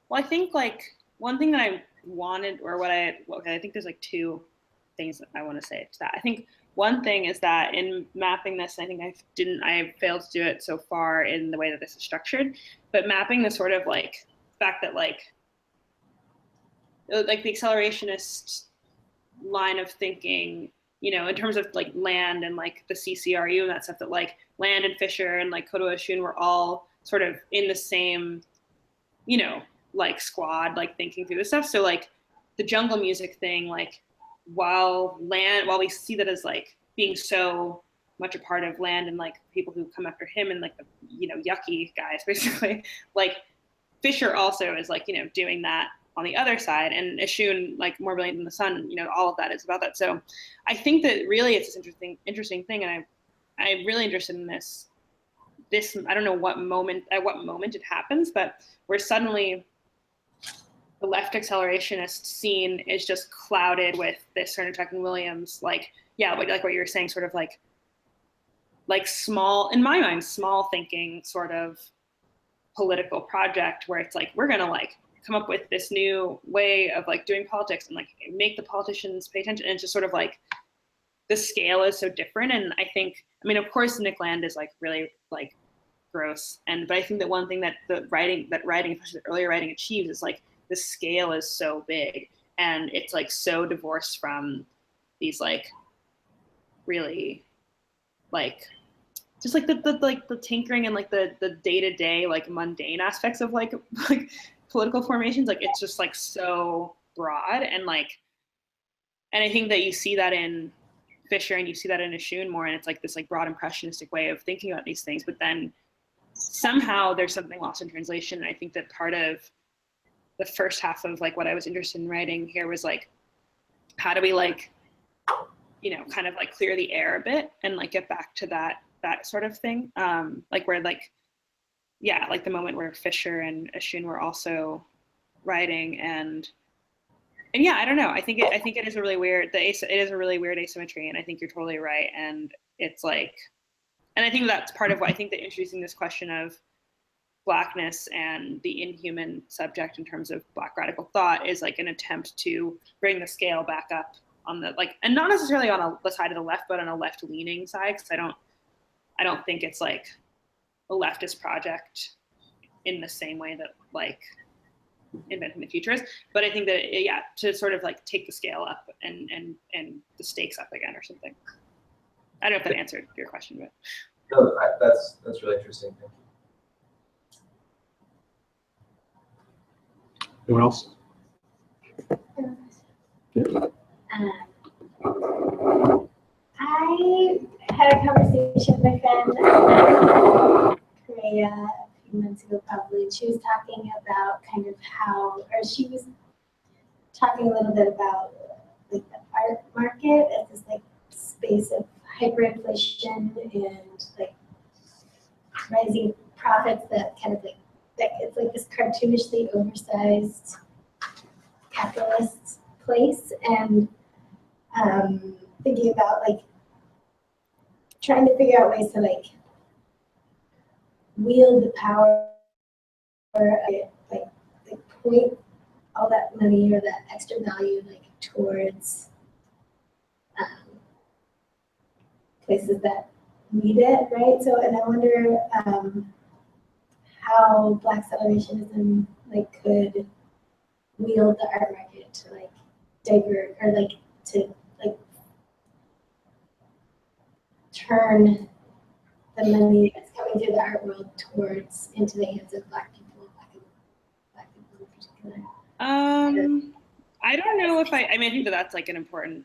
one thing that I wanted, or I think there's like two things that I want to say to that. I think one thing is that in mapping this, I think I failed to do it so far in the way that this is structured, but mapping the sort of like fact that like the accelerationist line of thinking, in terms of like land and like the CCRU and that stuff, that like Land and Fisher and like Kodo Oshun were all sort of in the same, like squad, like thinking through this stuff. So like the jungle music thing, like while we see that as like being so much a part of Land and like people who come after him and like the, yucky guys basically, like Fisher also is like, doing that on the other side, and Oshun, like More Brilliant Than the Sun, all of that is about that. So I think that really it's this interesting thing, and I'm really interested in this, I don't know at what moment it happens, but where suddenly the left accelerationist scene is just clouded with this sort of Tuck and Williams, like what you were saying, sort of like small, in my mind, small thinking sort of political project where it's like, we're gonna like come up with this new way of like doing politics and like make the politicians pay attention. And it's just sort of like the scale is so different. And I think, of course, Nick Land is like really like gross. But I think that one thing that writing, especially the earlier writing, achieves is like the scale is so big and it's like so divorced from these like really like just like the tinkering and like the day-to-day like mundane aspects of like political formations. Like it's just like so broad, and I think that you see that in Fisher and you see that in Oshun more, and it's like this like broad impressionistic way of thinking about these things, but then somehow there's something lost in translation. And I think that part of the first half of like what I was interested in writing here was like, how do we like, kind of like clear the air a bit and like get back to that sort of thing, like where like, yeah, like the moment where Fisher and Oshun were also writing, and yeah, I don't know. I think it is a really weird. It is a really weird asymmetry, and I think you're totally right. And it's like, and I think that's part of why I think that introducing this question of blackness and the inhuman subject in terms of Black radical thought is like an attempt to bring the scale back up on the like, and not necessarily on the side of the left, but on a left-leaning side, because I don't think it's like a leftist project in the same way that like Inventing the Future is, but I think that to sort of like take the scale up and the stakes up again or something. I don't know if that answered your question, but no, that's really interesting. Thank you. Anyone else? I had a conversation with my friend Korea a few months ago, probably. She was talking about kind of how, or she was talking a little bit about like the art market as this like space of hyperinflation and like rising profits that kind of like, that it's like this cartoonishly oversized capitalist place, and thinking about like trying to figure out ways to like wield the power, like point all that money or that extra value like towards places that need it, right? So, and I wonder how Black Accelerationism like could wield the art market to like divert or like to like turn the money that's coming through the art world towards into the hands of Black people, Black people in particular. I don't know if I mean, I think that that's like an important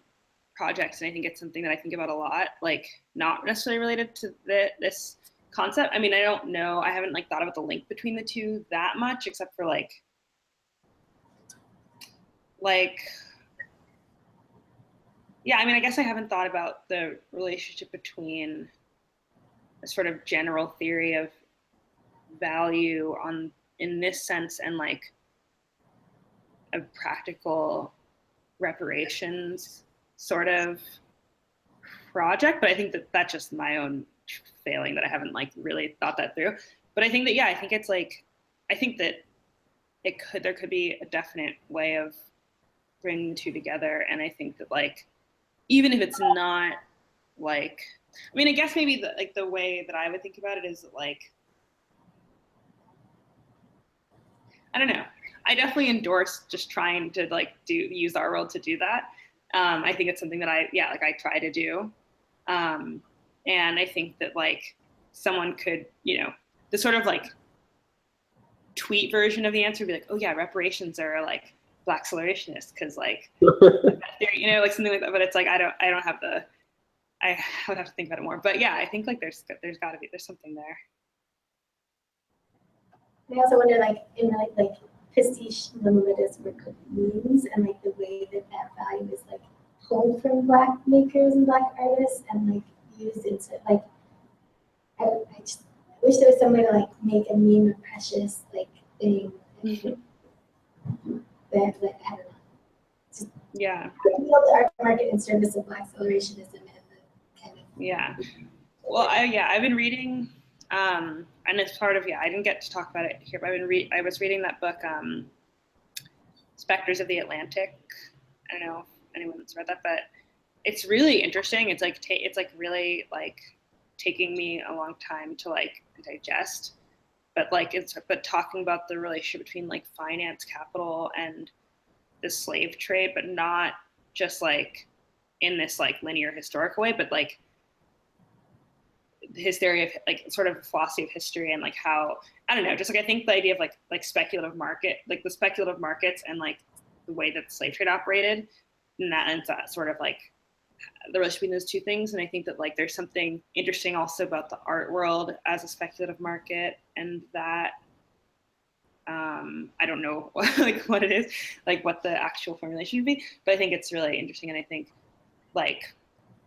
project, and I think it's something that I think about a lot, like not necessarily related to this concept. I mean, I don't know, I haven't like thought about the link between the two that much, except for like yeah, I mean, I guess I haven't thought about the relationship between a sort of general theory of value in this sense and like a practical reparations sort of project. But I think that that's just my own failing, that I haven't like really thought that through. But I think that, yeah, I think it's like, I think that there could be a definite way of bringing the two together. And I think that like, even if it's not like, I mean, I guess maybe the way that I would think about it is that like, I don't know. I definitely endorse just trying to like use our world to do that. I think it's something that I try to do. And I think that like someone could, you know, the sort of like tweet version of the answer would be like, oh yeah, reparations are like Black accelerationists, because like, you know, like something like that. But it's like, I don't have the, I would have to think about it more. But yeah, I think like there's got to be, there's something there. I also wonder, like, in like PSYCH limitist work of memes and like the way that value is like pulled from Black makers and Black artists and like used into like, I just wish there was some way to like make a meme a precious like thing that like, I don't know. Just Yeah. build the art market in service of Black accelerationism and the kind of. Yeah. Well, I've been reading, and it's part of, I didn't get to talk about it here, but I was reading that book, Spectres of the Atlantic. I don't know if anyone's read that, but it's really interesting. It's like it's like really like taking me a long time to like digest, but like but talking about the relationship between like finance, capital, and the slave trade, but not just like in this like linear historical way, but like his theory of like sort of philosophy of history and like how, I don't know, just like I think the idea of like speculative market, like the speculative markets and like the way that the slave trade operated, and that sort of like the relationship between those two things. And I think that like there's something interesting also about the art world as a speculative market, and that I don't know like what it is, like what the actual formulation would be, but I think it's really interesting. And I think like,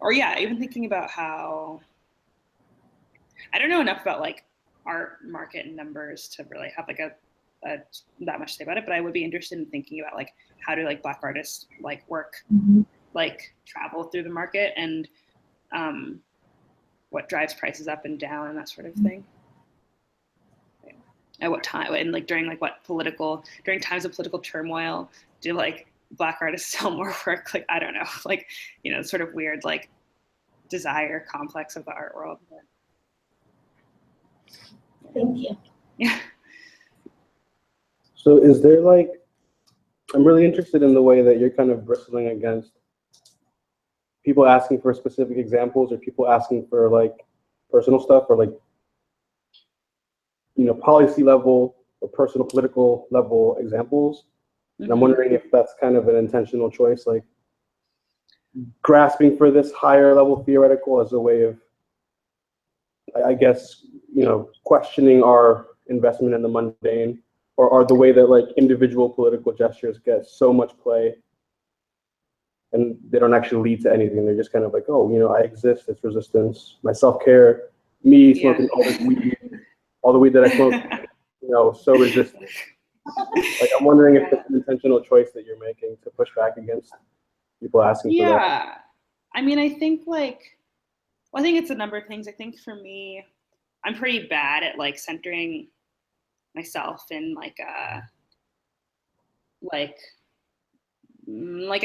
or yeah, even thinking about how, I don't know enough about like art market numbers to really have like a that much to say about it, but I would be interested in thinking about like how do like Black artists like work, like travel through the market, and what drives prices up and down and that sort of thing. At what time, and like during times of political turmoil, do like Black artists sell more work? Like, I don't know, like, you know, sort of weird like desire complex of the art world. But, Thank you. yeah. So is there like, I'm really interested in the way that you're kind of bristling against people asking for specific examples, or people asking for like personal stuff, or like, you know, policy level or personal political level examples. And I'm wondering if that's kind of an intentional choice, like grasping for this higher level theoretical as a way of, I guess, you know, questioning our investment in the mundane, or the way that like individual political gestures get so much play and they don't actually lead to anything. They're just kind of like, oh, you know, I exist, it's resistance, my self-care, me smoking all this weed, all the weed that I smoke, you know, so resistant. Like, I'm wondering if it's an intentional choice that you're making to push back against people asking for that. Yeah, I mean, I think like, well, I think it's a number of things. I think for me, I'm pretty bad at like centering myself in like I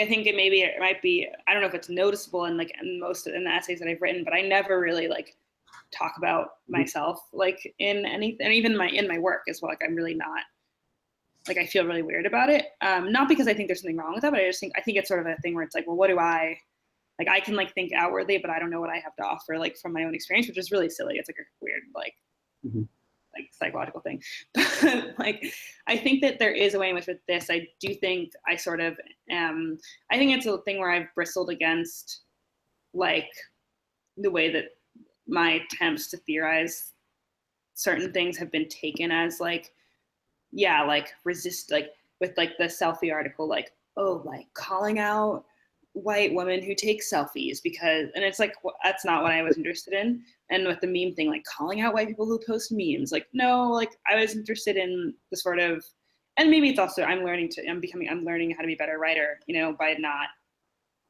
think it might be, I don't know if it's noticeable in like in the essays that I've written, but I never really like talk about myself like in anything, and even in my work as well. Like I'm really not, like I feel really weird about it. Not because I think there's something wrong with that, but I think it's sort of a thing where it's like, well, what do I can like think outwardly, but I don't know what I have to offer like from my own experience, which is really silly. It's like a weird like like psychological thing. But like I think that there is a way in which with this, I do think I sort of am, I think it's a thing where I've bristled against like the way that my attempts to theorize certain things have been taken as like, yeah, like resist, like with like the selfie article, like, oh, like calling out white women who take selfies because, and it's like, that's not what I was interested in. And with the meme thing, like calling out white people who post memes, like, no, like I was interested in the sort of, and maybe it's also, I'm learning how to be a better writer, you know, by not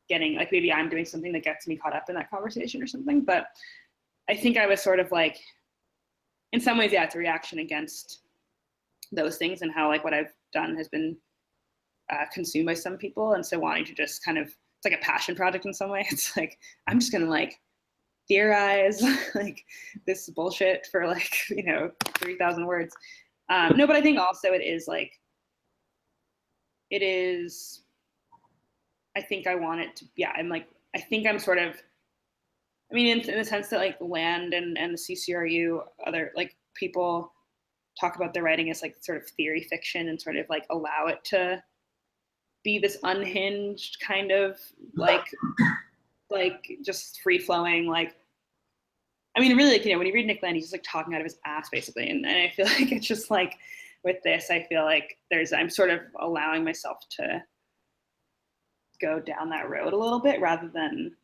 getting, like maybe I'm doing something that gets me caught up in that conversation or something. But I think I was sort of like, in some ways, yeah, it's a reaction against those things and how like what I've done has been consumed by some people. And so wanting to just kind of, it's like a passion project in some way. It's like, I'm just gonna like theorize like this bullshit for like, you know, 3,000 words. No, but I think also it is like, it is, I think I want it to, yeah, I'm like, I think I'm sort of, I mean, in the sense that like Land and the CCRU, other like people talk about their writing as like sort of theory fiction and sort of like allow it to be this unhinged kind of like just free flowing, like, I mean, really, like, you know, when you read Nick Land, he's just like talking out of his ass basically. And I feel like it's just like with this, I feel like I'm sort of allowing myself to go down that road a little bit rather than,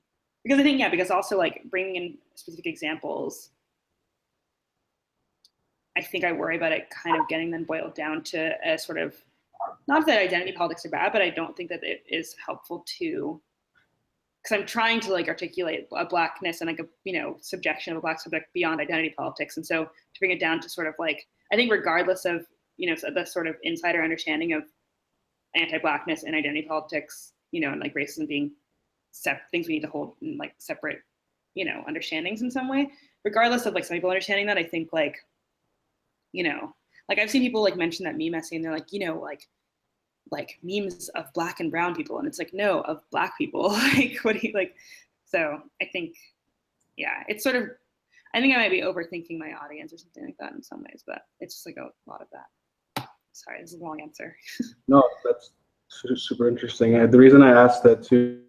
because I think, yeah, because also like bringing in specific examples, I think I worry about it kind of getting them boiled down to a sort of, not that identity politics are bad, but I don't think that it is helpful to, because I'm trying to like articulate a blackness and like a, you know, subjection of a black subject beyond identity politics. And so to bring it down to sort of like, I think regardless of, you know, the sort of insider understanding of anti-blackness and identity politics, you know, and like racism being things we need to hold in like separate, you know, understandings in some way, regardless of like some people understanding that, I think like, you know, like I've seen people like mention that meme essay and they're like, you know, like memes of black and brown people. And it's like, no, of black people. Like, what do you like? So I think, yeah, it's sort of, I think I might be overthinking my audience or something like that in some ways, but it's just like a lot of that. Sorry, this is a long answer. No, that's super interesting. The reason I asked that too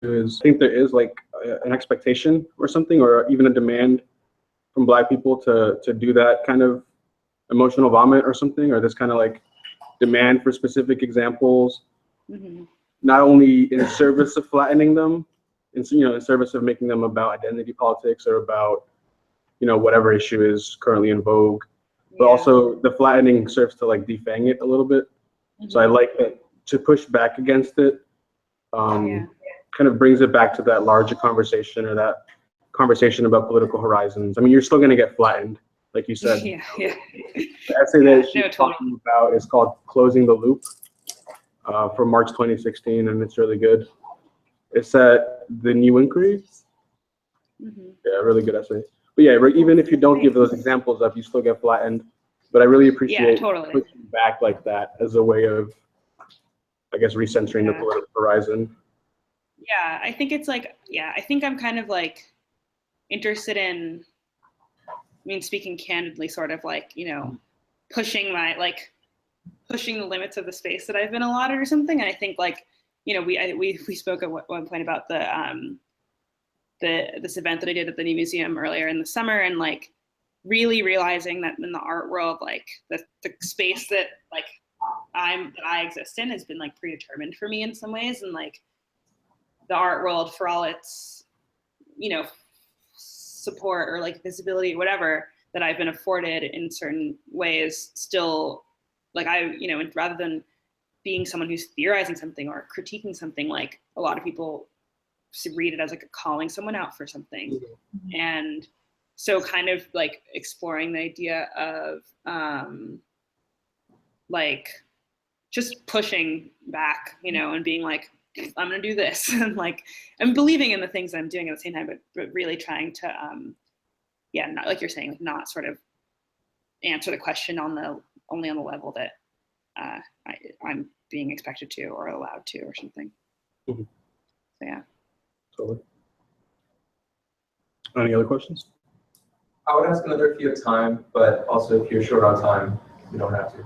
is I think there is like an expectation or something, or even a demand from Black people to do that kind of emotional vomit or something, or this kind of like demand for specific examples, not only in service of flattening them, in, you know, in service of making them about identity politics or about, you know, whatever issue is currently in vogue, but also the flattening serves to like defang it a little bit. So I like that, to push back against it, kind of brings it back to that larger conversation, or that conversation about political horizons. I mean, you're still going to get flattened, like you said. The essay that she's talking about is called "Closing the Loop," from March 2016, and it's really good. It's at The New Inquiry. Yeah, really good essay. But yeah, even if you don't give those examples up, you still get flattened. But I really appreciate pushing back like that as a way of, I guess, recentering the political horizon. Yeah, I think it's like, I think I'm kind of like interested in, I mean, speaking candidly, sort of like, you know, pushing the limits of the space that I've been allotted or something. And I think like, you know, we spoke at one point about this event that I did at the New Museum earlier in the summer, and like really realizing that in the art world, like the space that like I exist in has been like predetermined for me in some ways, and like the art world, for all its, you know, support or like visibility, whatever, that I've been afforded in certain ways, still like you know, rather than being someone who's theorizing something or critiquing something, like a lot of people read it as like calling someone out for something. And so kind of like exploring the idea of like just pushing back, you know, and being like, I'm gonna do this, and like I'm believing in the things I'm doing at the same time, but really trying to yeah, not like you're saying, like not sort of answer the question only on the level that I'm being expected to or allowed to or something. Mhm. So yeah. Totally. Any other questions? I would ask another if you have time, but also if you're short on time, you don't have to.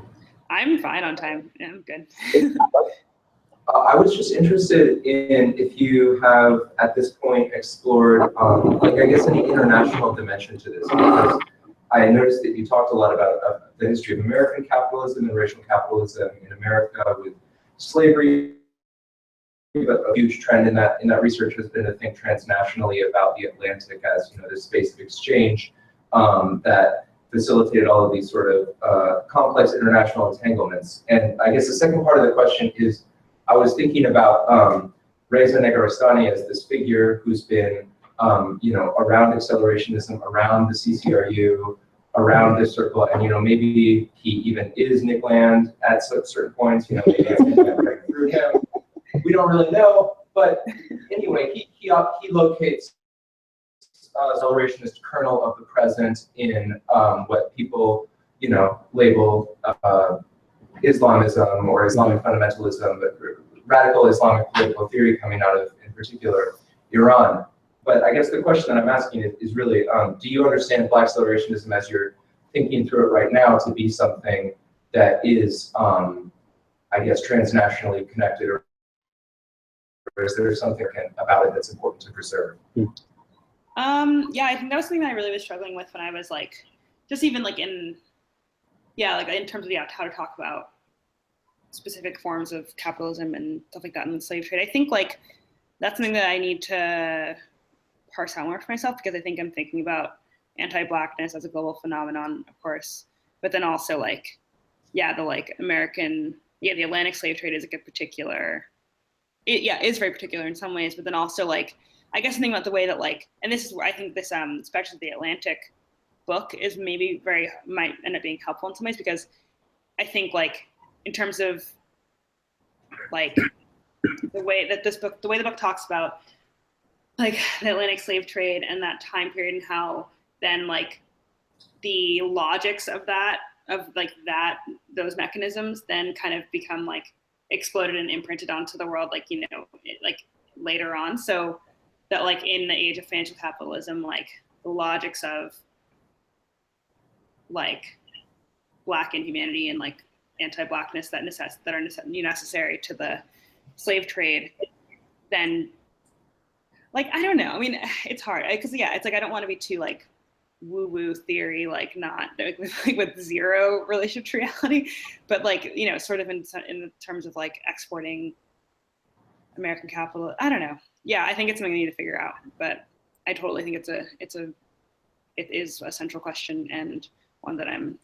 I'm fine on time. Yeah, I'm good. I was just interested in if you have, at this point, explored, like, I guess, any international dimension to this, because I noticed that you talked a lot about the history of American capitalism and racial capitalism in America with slavery, but a huge trend in that research has been to think transnationally about the Atlantic as, you know, this space of exchange that facilitated all of these sort of complex international entanglements. And I guess the second part of the question is, I was thinking about Reza Negarestani as this figure who's been, you know, around accelerationism, around the CCRU, around this circle, and, you know, maybe he even is Nick Land at certain points, you know, maybe it's Nick Land right through him. We don't really know, but anyway, he locates accelerationist kernel of the present in what people, you know, label Islamism or Islamic fundamentalism, but radical Islamic political theory coming out of, in particular, Iran. But I guess the question that I'm asking is really, do you understand Black accelerationism as you're thinking through it right now to be something that is, I guess, transnationally connected, or is there something about it that's important to preserve? Yeah, I think that was something that I really was struggling with when I was like, just even like in terms of how to talk about specific forms of capitalism and stuff like that in the slave trade. I think like that's something that I need to parse out more for myself, because I think I'm thinking about anti-Blackness as a global phenomenon, of course, but then also like, yeah, the like American, yeah, the Atlantic slave trade is like a particular, is very particular in some ways, but then also like, I guess thinking about the way that like, and this is where I think this, especially the Atlantic book is maybe might end up being helpful in some ways, because I think like in terms of like the way the book talks about like the Atlantic slave trade and that time period, and how then like the logics of those mechanisms then kind of become like exploded and imprinted onto the world, like, you know, like later on. So that like in the age of financial capitalism, like the logics of like Black inhumanity and like anti-Blackness that are necessary to the slave trade, then like, I don't know. I mean, it's hard because yeah, it's like I don't want to be too like woo-woo theory, like not like with zero relationship to reality, but like, you know, sort of in terms of like exporting American capital. I don't know. Yeah, I think it's something I need to figure out, but I totally think it is a central question and one that I'm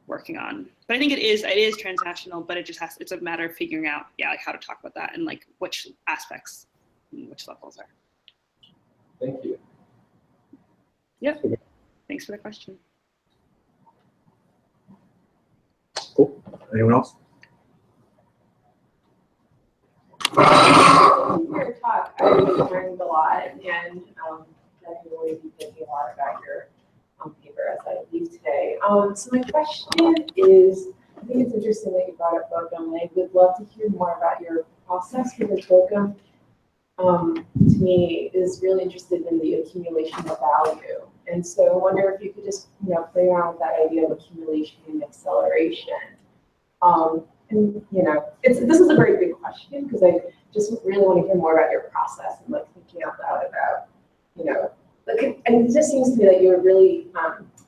working on. But I think it is transnational, but it's a matter of figuring out, yeah, like how to talk about that and like which aspects and which levels are. Thank you. Yep. Thanks for the question. Cool. Anyone else? Your talk, I learned a lot, and definitely be thinking a lot about your paper as I leave today. So my question is, I think it's interesting that you brought up Bochum, and I would love to hear more about your process for this Bochum. To me, is really interested in the accumulation of value, and so I wonder if you could just, you know, play around with that idea of accumulation and acceleration. And you know, this is a very big question, because I just really want to hear more about your process and like thinking out loud about, you know, like, and it just seems to me that you're really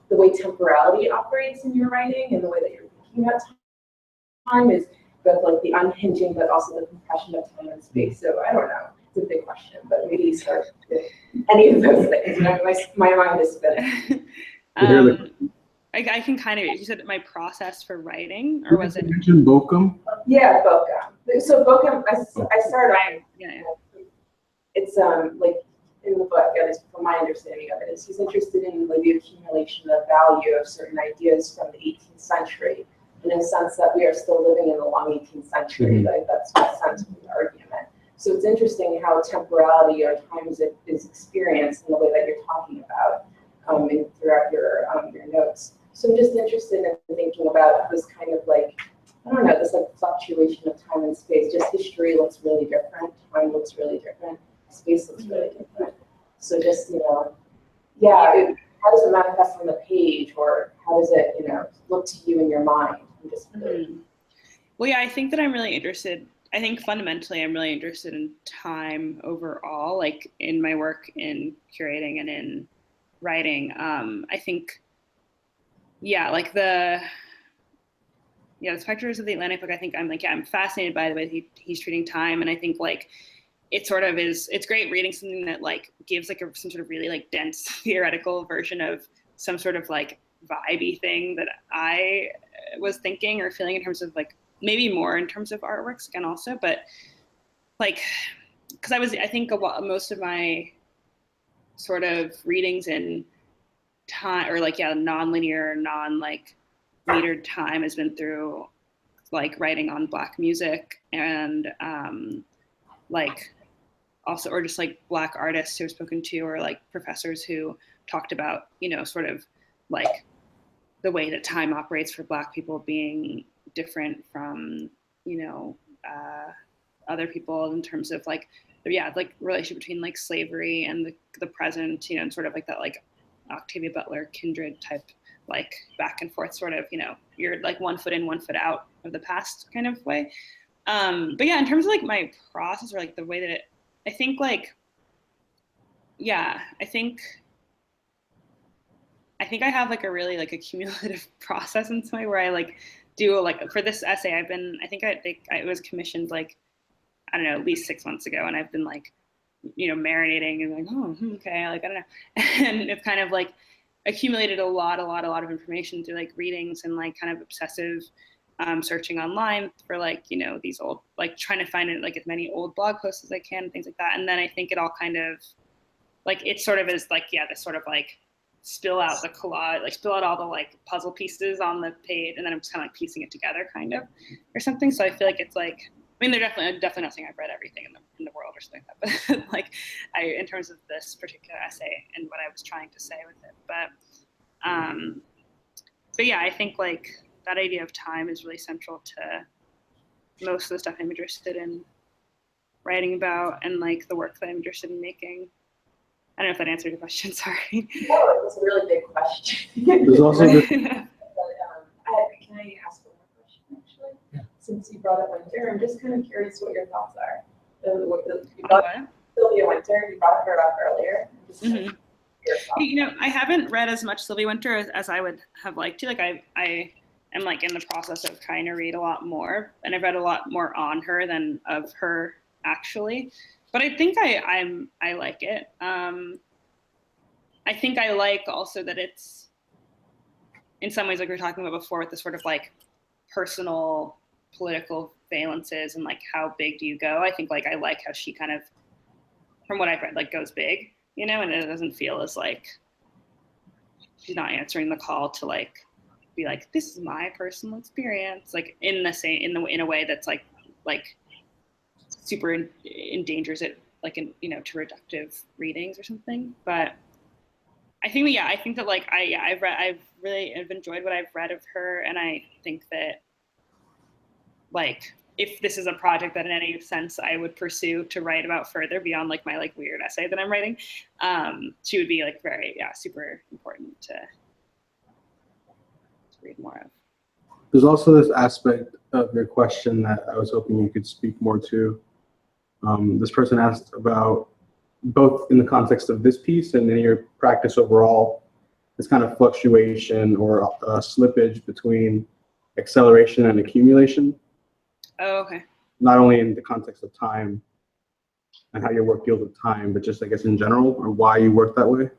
the way temporality operates in your writing and the way that you're thinking about time is both like the unhinging but also the compression of time and space. So I don't know. It's a big question, but maybe start with any of those things. You know, my mind is spinning. I can kind of, you said my process for writing, or was it? You mentioned Bochum? Yeah, Bochum. So Bochum, I started off, yeah. It's like in the book, at least from my understanding of it, is he's interested in like the accumulation of value of certain ideas from the 18th century, in a sense that we are still living in the long 18th century. Like, that's my sense of the argument. So it's interesting how temporality or time is experienced in the way that you're talking about throughout your notes. So I'm just interested in thinking about this kind of like, I don't know, this like fluctuation of time and space. Just history looks really different, time looks really different, space looks really different. So just, you know, yeah, how does it manifest on the page, or how does it, you know, look to you in your mind? I'm just really... Well, yeah, I think that I'm really interested. I think fundamentally I'm really interested in time overall, like in my work in curating and in writing. I think, yeah, like the Spectres of the Atlantic book, I think I'm like, yeah, I'm fascinated by the way he's treating time. And I think like, it sort of is, it's great reading something that like gives like some sort of really like dense theoretical version of some sort of like vibey thing that I was thinking or feeling in terms of like, maybe more in terms of artworks again also, but like, because I think most of my sort of readings in time, or like, yeah, non-linear, like metered time has been through like writing on Black music and like also, or just like Black artists who I've spoken to, or like professors who talked about, you know, sort of like the way that time operates for Black people being different from, you know, other people in terms of like, yeah, like relationship between like slavery and the present, you know, and sort of like that like Octavia Butler kindred type, like back and forth sort of, you know, you're like 1 foot in, 1 foot out of the past kind of way. But yeah, in terms of like my process or like the way that I think like, yeah, I think I have like a really like a cumulative process in some way where I like do like, for this essay, I think it was commissioned like, I don't know, at least 6 months ago. And I've been like, you know, marinating and like, oh, okay, like, I don't know. And it's kind of like accumulated a lot of information through like readings and like kind of obsessive searching online for like, you know, these old, like trying to find it like as many old blog posts as I can and things like that. And then I think it all kind of like, it sort of is like, yeah, this sort of like spill out the collage, like spill out all the like puzzle pieces on the page, and then I'm just kind of like piecing it together kind of or something. So I feel like it's like, I mean, they're definitely not saying I've read everything in the world or something like that, but like in terms of this particular essay and what I was trying to say with it. But yeah, I think like that idea of time is really central to most of the stuff I'm interested in writing about and like the work that I'm interested in making. I don't know if that answered your question, sorry. No, it's a really big question. There's also the, Can I ask one more question, actually? Yeah. Since you brought up Winter, I'm just kind of curious what your thoughts are. You brought Sylvia Winter, you brought her up earlier. Mm-hmm. You know, I haven't read as much Sylvia Winter as I would have liked to. Like I am like in the process of trying to read a lot more, and I've read a lot more on her than of her actually. But I think I like it. I think I like also that it's in some ways like we were talking about before with the sort of like personal political valences and like how big do you go. I think like I like how she kind of, from what I've read, like goes big, you know, and it doesn't feel as like she's not answering the call to like be like, this is my personal experience, like in a way that's like super endangers it, like in, you know, to reductive readings or something. But I think that like I've enjoyed what I've read of her, and I think that like if this is a project that in any sense I would pursue to write about further beyond like my like weird essay that I'm writing, she would be like very super important to read more of. there's also this aspect of your question that I was hoping you could speak more to. This person asked about, both in the context of this piece and in your practice overall, this kind of fluctuation or slippage between acceleration and accumulation. Oh, okay. Not only in the context of time and how your work deals with time, but just I guess in general, or why you work that way.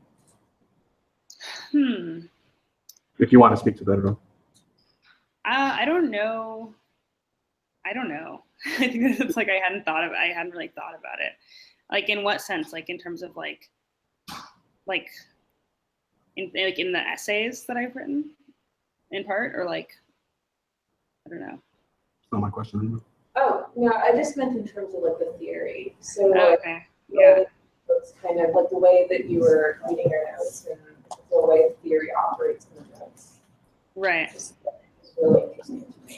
If you want to speak to that at all. I don't know. I think it's like I hadn't really thought about it. Like in what sense? Like in terms of like in the essays that I've written, in part, or like I don't know. That's not my question. Oh, No, I just meant in terms of like the theory. So Oh, like, okay. the way that it's kind of like the way that you were reading your notes and the way theory operates in the notes. Right. It's really interesting to me.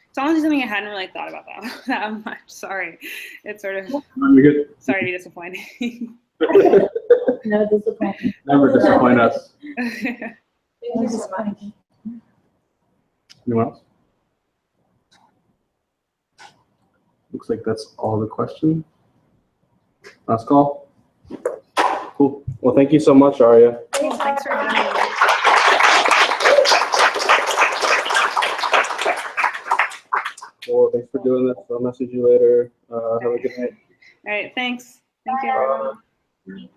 It's honestly something I hadn't really thought about that much. Sorry. It's sort of, You're good. sorry to be disappointing. No disappointment. Never disappoint us. Thank you so much. Anyone else? Looks like that's all the questions. Last call. Cool. Well, thank you so much, Aria. Cool, thanks for having me. Well, thanks for doing this. I'll message you later. Have a good night. All right, thanks. Thank you, everyone.